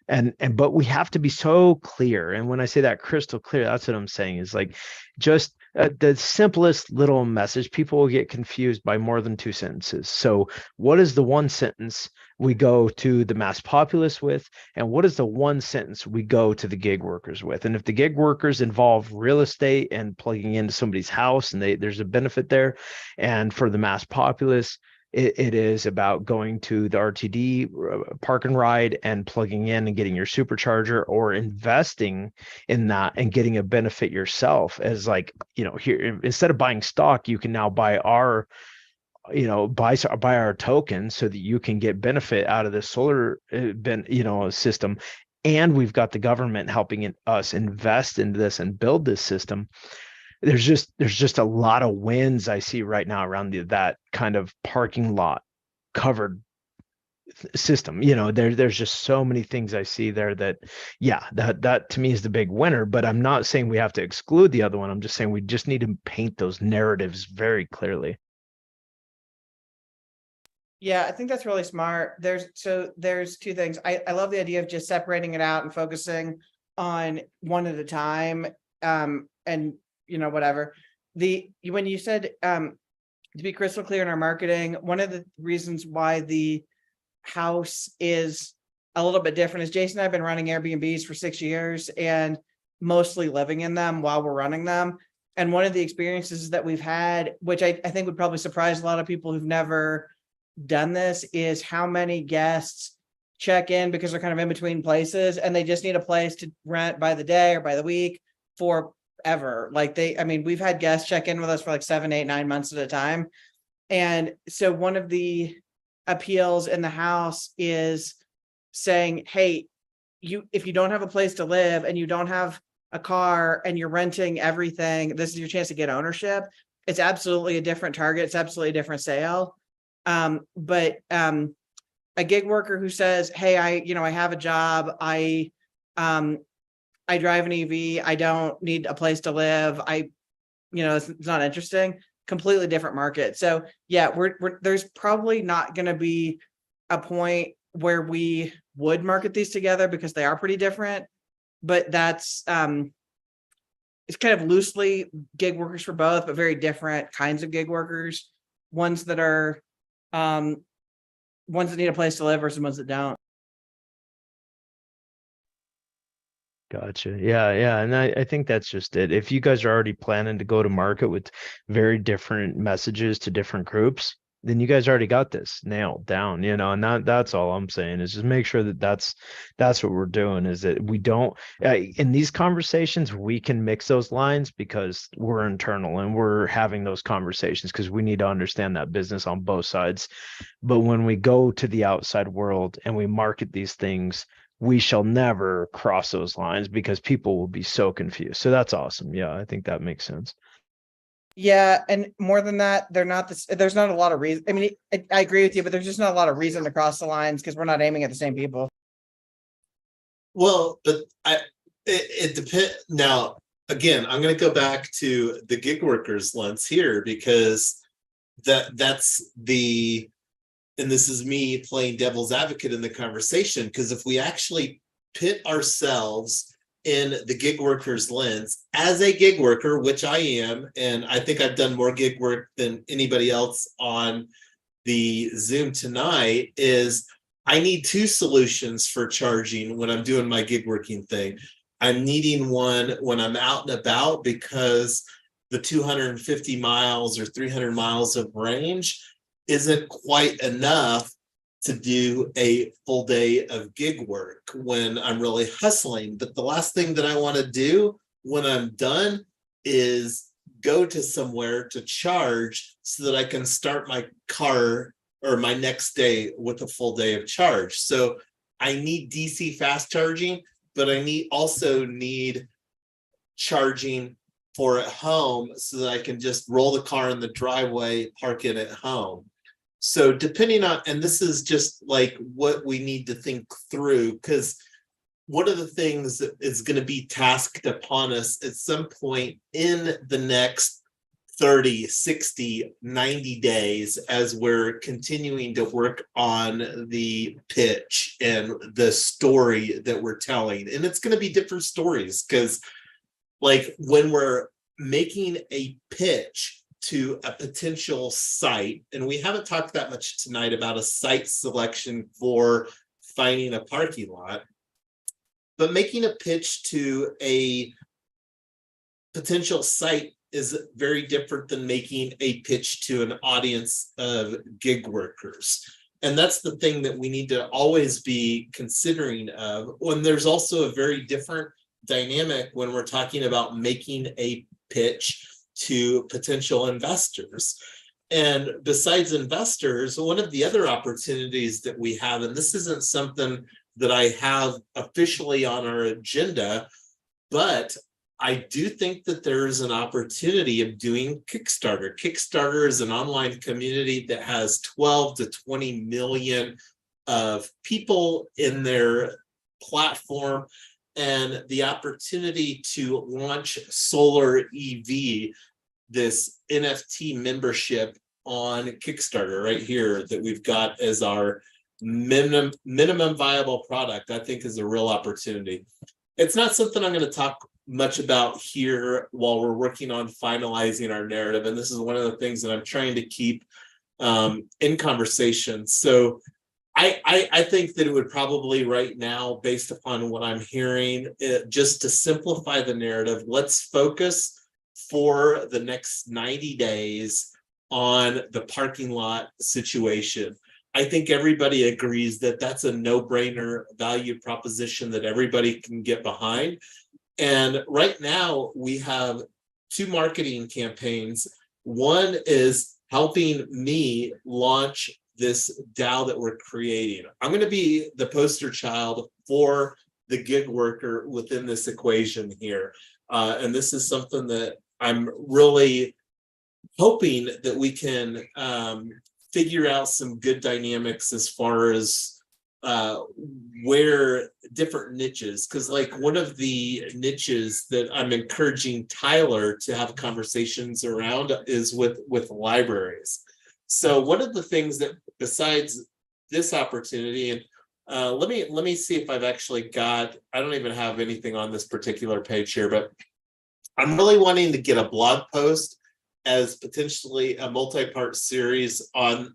But we have to be so clear. And when I say that crystal clear, that's what I'm saying, is like, just the simplest little message, people will get confused by more than 2 sentences. So what is the one sentence we go to the mass populace with, and what is the one sentence we go to the gig workers with? And if the gig workers involve real estate and plugging into somebody's house, and there's a benefit there, and for the mass populace, it is about going to the RTD park and ride and plugging in and getting your supercharger, or investing in that and getting a benefit yourself, as like, here, instead of buying stock, you can now buy our, buy our tokens so that you can get benefit out of the solar system. And we've got the government helping us invest into this and build this system. There's just a lot of wins I see right now around that kind of parking lot covered system. There's just so many things I see there that, yeah, that to me is the big winner. But I'm not saying we have to exclude the other one. I'm just saying we just need to paint those narratives very clearly. Yeah, I think that's really smart. There's two things. I love the idea of just separating it out and focusing on one at a time. And whatever. When you said to be crystal clear in our marketing, one of the reasons why the house is a little bit different is Jason and I have been running Airbnbs for 6 years and mostly living in them while we're running them. And one of the experiences that we've had, which I think would probably surprise a lot of people who've never done this, is how many guests check in because they're kind of in between places and they just need a place to rent by the day or by the week for ever. We've had guests check in with us for like 7, 8, 9 months at a time. And so one of the appeals in the house is saying, hey, if you don't have a place to live and you don't have a car and you're renting everything, this is your chance to get ownership. It's absolutely a different target. It's absolutely a different sale. But a gig worker who says, hey, I have a job. I drive an EV. I don't need a place to live. It's not interesting. Completely different market. So yeah, there's probably not going to be a point where we would market these together because they are pretty different. But that's it's kind of loosely gig workers for both, but very different kinds of gig workers. Ones that are ones that need a place to live versus ones that don't. Gotcha. Yeah. And I think that's just it. If you guys are already planning to go to market with very different messages to different groups, then you guys already got this nailed down, and that's all I'm saying is just make sure that that's what we're doing, is that we don't, in these conversations, we can mix those lines because we're internal and we're having those conversations because we need to understand that business on both sides. But when we go to the outside world and we market these things, we shall never cross those lines because people will be so confused. So that's awesome. Yeah, I think that makes sense. Yeah, and more than that, there's not a lot of reason. I mean, I agree with you, but there's just not a lot of reason to cross the lines because we're not aiming at the same people. Well, but it depends. Now, again, I'm going to go back to the gig workers lens here because that's the, and this is me playing devil's advocate in the conversation, because if we actually pit ourselves in the gig workers lens as a gig worker, which I am, and I think I've done more gig work than anybody else on the Zoom tonight, is I need two solutions for charging when I'm doing my gig working thing. I'm needing one when I'm out and about because the 250 miles or 300 miles of range isn't quite enough to do a full day of gig work when I'm really hustling. But the last thing that I want to do when I'm done is go to somewhere to charge so that I can start my car or my next day with a full day of charge. So I need DC fast charging, but I also need charging for at home so that I can just roll the car in the driveway, park it at home. So depending on, and this is just like what we need to think through, because one of the things that is going to be tasked upon us at some point in the next 30, 60, 90 days, as we're continuing to work on the pitch and the story that we're telling. And it's going to be different stories because like when we're making a pitch to a potential site, and we haven't talked that much tonight about a site selection for finding a parking lot, but making a pitch to a potential site is very different than making a pitch to an audience of gig workers. And that's the thing that we need to always be considering of. When there's also a very different dynamic when we're talking about making a pitch to potential investors. And besides investors, one of the other opportunities that we have, and this isn't something that I have officially on our agenda, but I do think that there is an opportunity of doing Kickstarter. Kickstarter is an online community that has 12 to 20 million of people in their platform, and the opportunity to launch Solar EV, this NFT membership on Kickstarter right here that we've got as our minimum viable product, I think is a real opportunity. It's not something I'm going to talk much about here while we're working on finalizing our narrative. And this is one of the things that I'm trying to keep in conversation. So I think that it would probably right now, based upon what I'm hearing, just to simplify the narrative, let's focus for the next 90 days on the parking lot situation. I think everybody agrees that that's a no-brainer value proposition that everybody can get behind. And right now we have two marketing campaigns. One is helping me launch this DAO that we're creating. I'm going to be the poster child for the gig worker within this equation here. And this is something that I'm really hoping that we can figure out some good dynamics as far as where different niches, because like one of the niches that I'm encouraging Tyler to have conversations around is with libraries. So one of the things that besides this opportunity, and let me see if I've actually got, I don't even have anything on this particular page here, but I'm really wanting to get a blog post as potentially a multi-part series on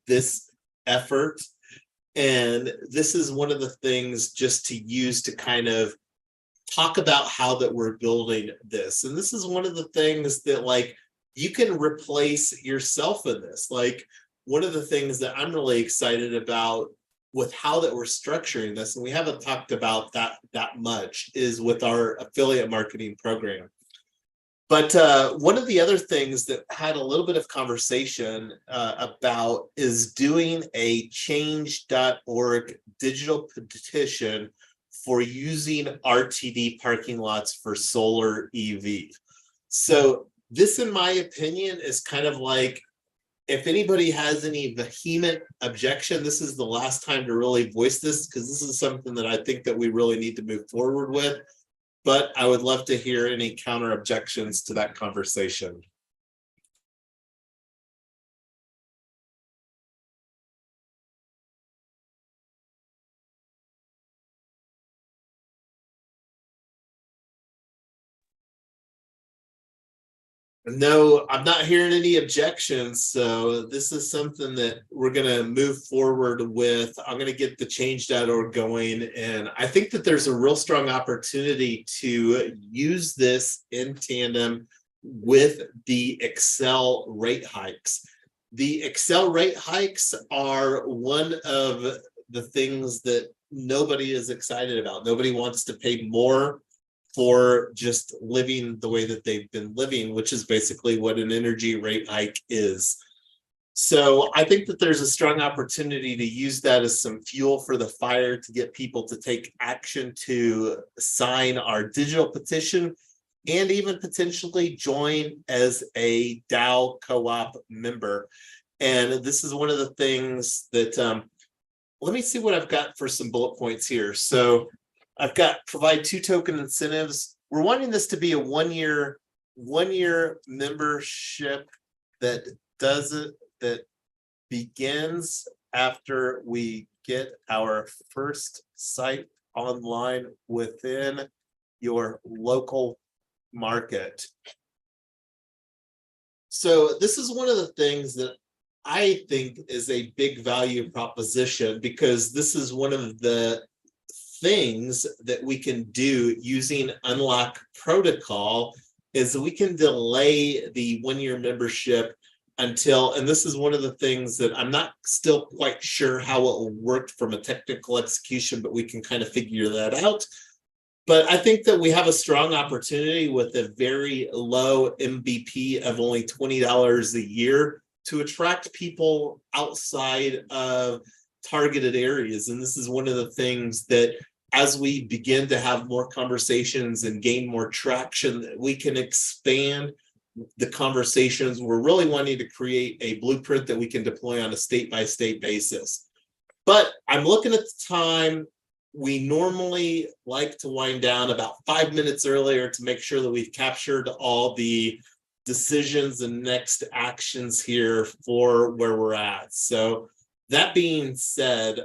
this effort. And this is one of the things just to use to kind of talk about how that we're building this. And this is one of the things that like you can replace yourself in this. Like one of the things that I'm really excited about with how that we're structuring this, and we haven't talked about that much, is with our affiliate marketing program. But one of the other things that had a little bit of conversation about is doing a change.org digital petition for using RTD parking lots for solar EV. So this, in my opinion, is kind of like, if anybody has any vehement objection, this is the last time to really voice this, because this is something that I think that we really need to move forward with. But I would love to hear any counter objections to that conversation. No, I'm not hearing any objections. So this is something that we're going to move forward with. I'm going to get the change.org going. And I think that there's a real strong opportunity to use this in tandem with the Excel rate hikes. The Excel rate hikes are one of the things that nobody is excited about. Nobody wants to pay more for just living the way that they've been living, which is basically what an energy rate hike is. So I think that there's a strong opportunity to use that as some fuel for the fire to get people to take action to sign our digital petition and even potentially join as a DAO co-op member. And this is one of the things that, let me see what I've got for some bullet points here. So I've got provide 2 token incentives. We're wanting this to be a one-year membership that begins after we get our first site online within your local market. So this is one of the things that I think is a big value proposition, because this is one of the things that we can do using Unlock protocol, is that we can delay the 1-year membership until, and this is one of the things that I'm not still quite sure how it will work from a technical execution, but we can kind of figure that out. But I think that we have a strong opportunity with a very low MVP of only $20 a year to attract people outside of targeted areas. And this is one of the things that, as we begin to have more conversations and gain more traction, we can expand the conversations. We're really wanting to create a blueprint that we can deploy on a state-by-state basis. But I'm looking at the time. We normally like to wind down about 5 minutes earlier to make sure that we've captured all the decisions and next actions here for where we're at. So that being said,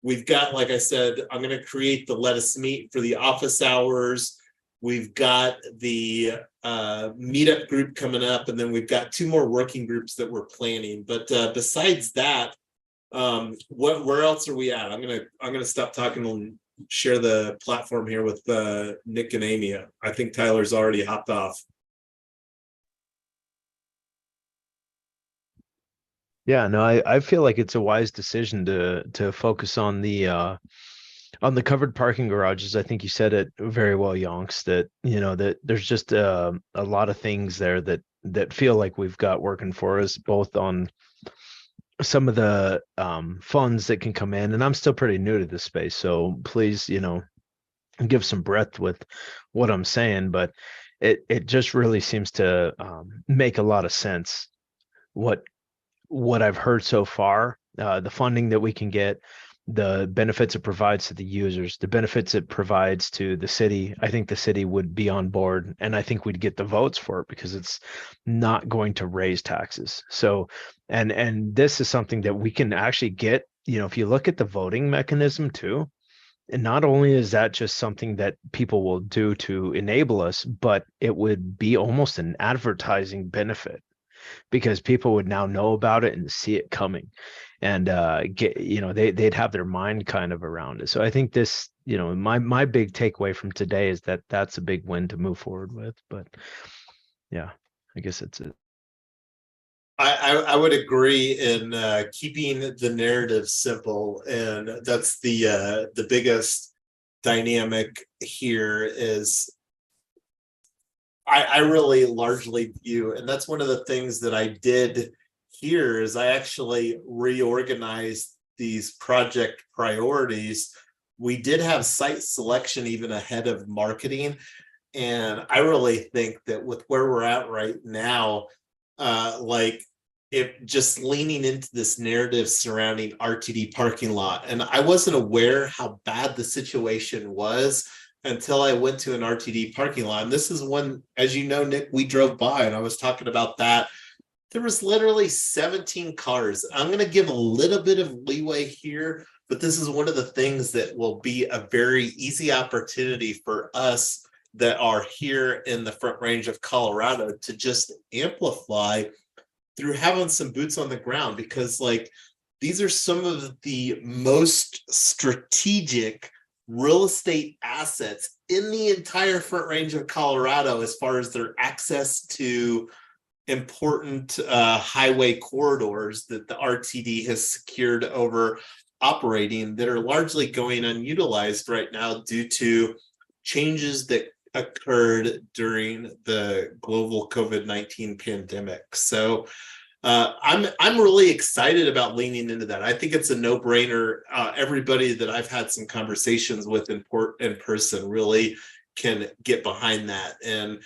we've got, like I said, I'm going to create the Let Us Meet for the office hours. We've got the meetup group coming up, and then we've got 2 more working groups that we're planning. But besides that, where else are we at? I'm gonna stop talking and share the platform here with Nick and Amy. I think Tyler's already hopped off. Yeah, no, I feel like it's a wise decision to focus on the covered parking garages. I think you said it very well, Yonks, that that there's just a lot of things there that feel like we've got working for us, both on some of the funds that can come in. And I'm still pretty new to this space, so please, give some breadth with what I'm saying, but it just really seems to make a lot of sense what I've heard so far, the funding that we can get, the benefits it provides to the users, the benefits it provides to the city. I think the city would be on board, and I think we'd get the votes for it because it's not going to raise taxes. So, and this is something that we can actually get, if you look at the voting mechanism too, and not only is that just something that people will do to enable us, but it would be almost an advertising benefit, because people would now know about it and see it coming, and they'd have their mind kind of around it. So I think this, my big takeaway from today is that that's a big win to move forward with. But yeah, I guess that's it. I would agree in keeping the narrative simple, and that's the biggest dynamic here. Is I really largely view, and that's one of the things that I did here, is I actually reorganized these project priorities. We did have site selection even ahead of marketing, and I really think that with where we're at right now, if just leaning into this narrative surrounding RTD parking lot, and I wasn't aware how bad the situation was until I went to an RTD parking lot. And this is one, as you know, Nick, we drove by and I was talking about that. There was literally 17 cars. I'm going to give a little bit of leeway here, but this is one of the things that will be a very easy opportunity for us that are here in the Front Range of Colorado to just amplify through having some boots on the ground, because these are some of the most strategic real estate assets in the entire Front Range of Colorado as far as their access to important highway corridors that the RTD has secured over operating, that are largely going unutilized right now due to changes that occurred during the global COVID-19 pandemic. So I'm really excited about leaning into that. I think it's a no-brainer. Everybody that I've had some conversations with in person really can get behind that. And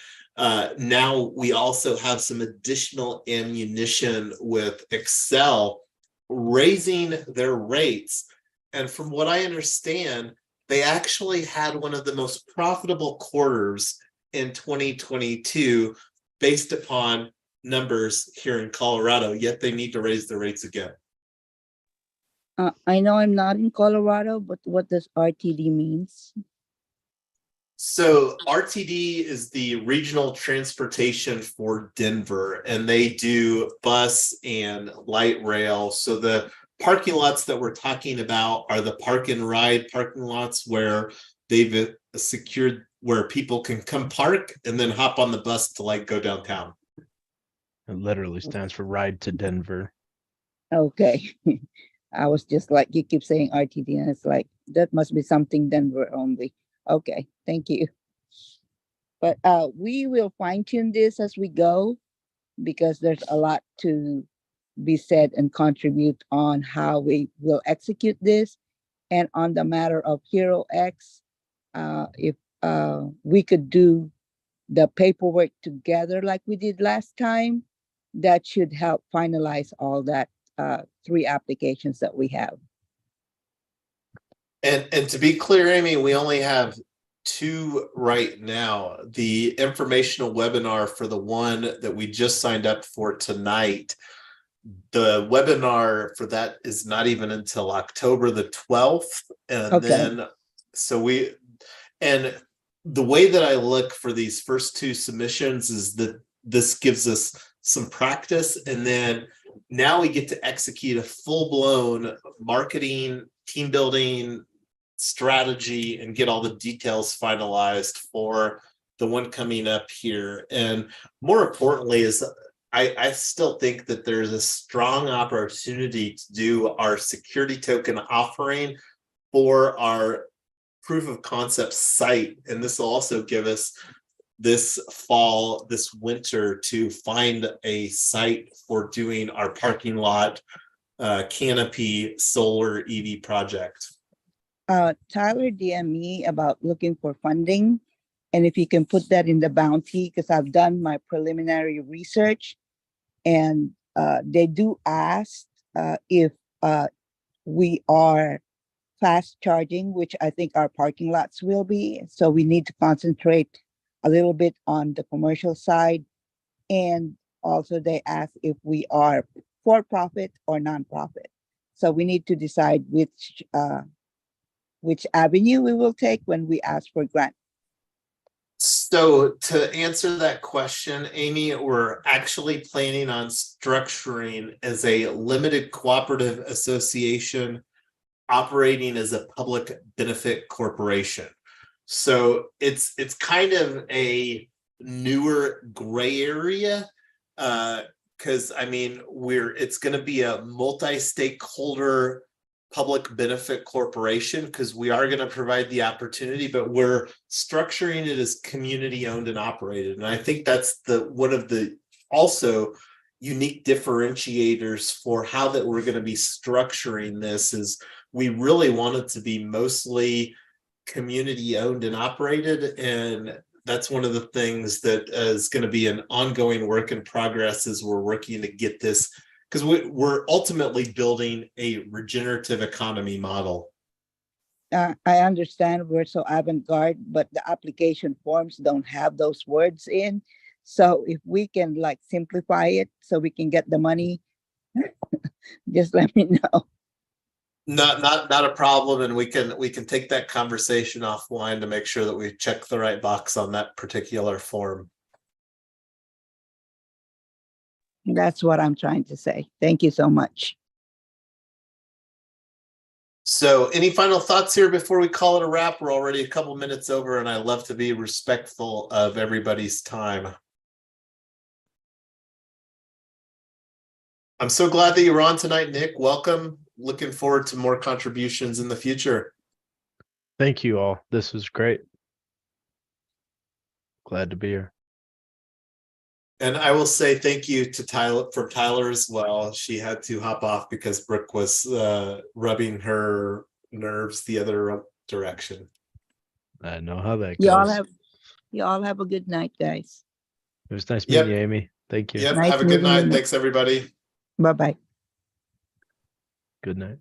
now we also have some additional ammunition with Excel raising their rates. And from what I understand, they actually had one of the most profitable quarters in 2022 based upon numbers here in Colorado, yet they need to raise the rates again. I know I'm not in Colorado, but what does RTD means? So RTD is the regional transportation for Denver, and they do bus and light rail. So the parking lots that we're talking about are the park and ride parking lots where they've secured where people can come park and then hop on the bus to like go downtown. It literally stands for Ride to Denver. Okay. I was just like, you keep saying RTD, and it's like, that must be something Denver only. Okay, thank you. But we will fine tune this as we go, because there's a lot to be said and contribute on how we will execute this. And on the matter of Hero X, if we could do the paperwork together like we did last time, that should help finalize all that 3 applications that we have. And to be clear, Amy, we only have 2 right now. The informational webinar for the one that we just signed up for tonight, the webinar for that is not even until October the 12th. And Okay. then, and the way that I look for these first 2 submissions is that this gives us some practice. And then now we get to execute a full-blown marketing, team building strategy and get all the details finalized for the one coming up here. And more importantly is I still think that there's a strong opportunity to do our security token offering for our proof of concept site. And this will also give us this fall, this winter, to find a site for doing our parking lot canopy solar EV project. Tyler DM me about looking for funding, and if you can put that in the bounty, because I've done my preliminary research, and they do ask if we are fast charging, which I think our parking lots will be. So we need to concentrate a little bit on the commercial side. And also they ask if we are for profit or nonprofit. So we need to decide which avenue we will take when we ask for grant. So to answer that question, Amy, we're actually planning on structuring as a limited cooperative association operating as a public benefit corporation. So it's kind of a newer gray area, because I mean it's going to be a multi-stakeholder public benefit corporation, because we are going to provide the opportunity, but we're structuring it as community owned and operated. And I think that's one of the also unique differentiators for how that we're going to be structuring this is we really want it to be mostly community owned and operated. And that's one of the things that is going to be an ongoing work in progress as we're working to get this, because we're ultimately building a regenerative economy model. I understand we're so avant-garde, but the application forms don't have those words in. So if we can like simplify it so we can get the money, just let me know. Not a problem, and we can take that conversation offline to make sure that we check the right box on that particular form. That's what I'm trying to say. Thank you so much. So any final thoughts here before we call it a wrap? We're already a couple minutes over, and I love to be respectful of everybody's time. I'm so glad that you were on tonight, Nick. Welcome. Looking forward to more contributions in the future. Thank you all. This was great. Glad to be here. And I will say thank you to Tyler as well. She had to hop off because Brooke was rubbing her nerves the other direction. I know how that goes. Y'all have a good night, guys. It was nice meeting you, Amy. Thank you. Yep. Nice Have a good meeting you, night. Nick. Thanks, everybody. Bye-bye. Good night.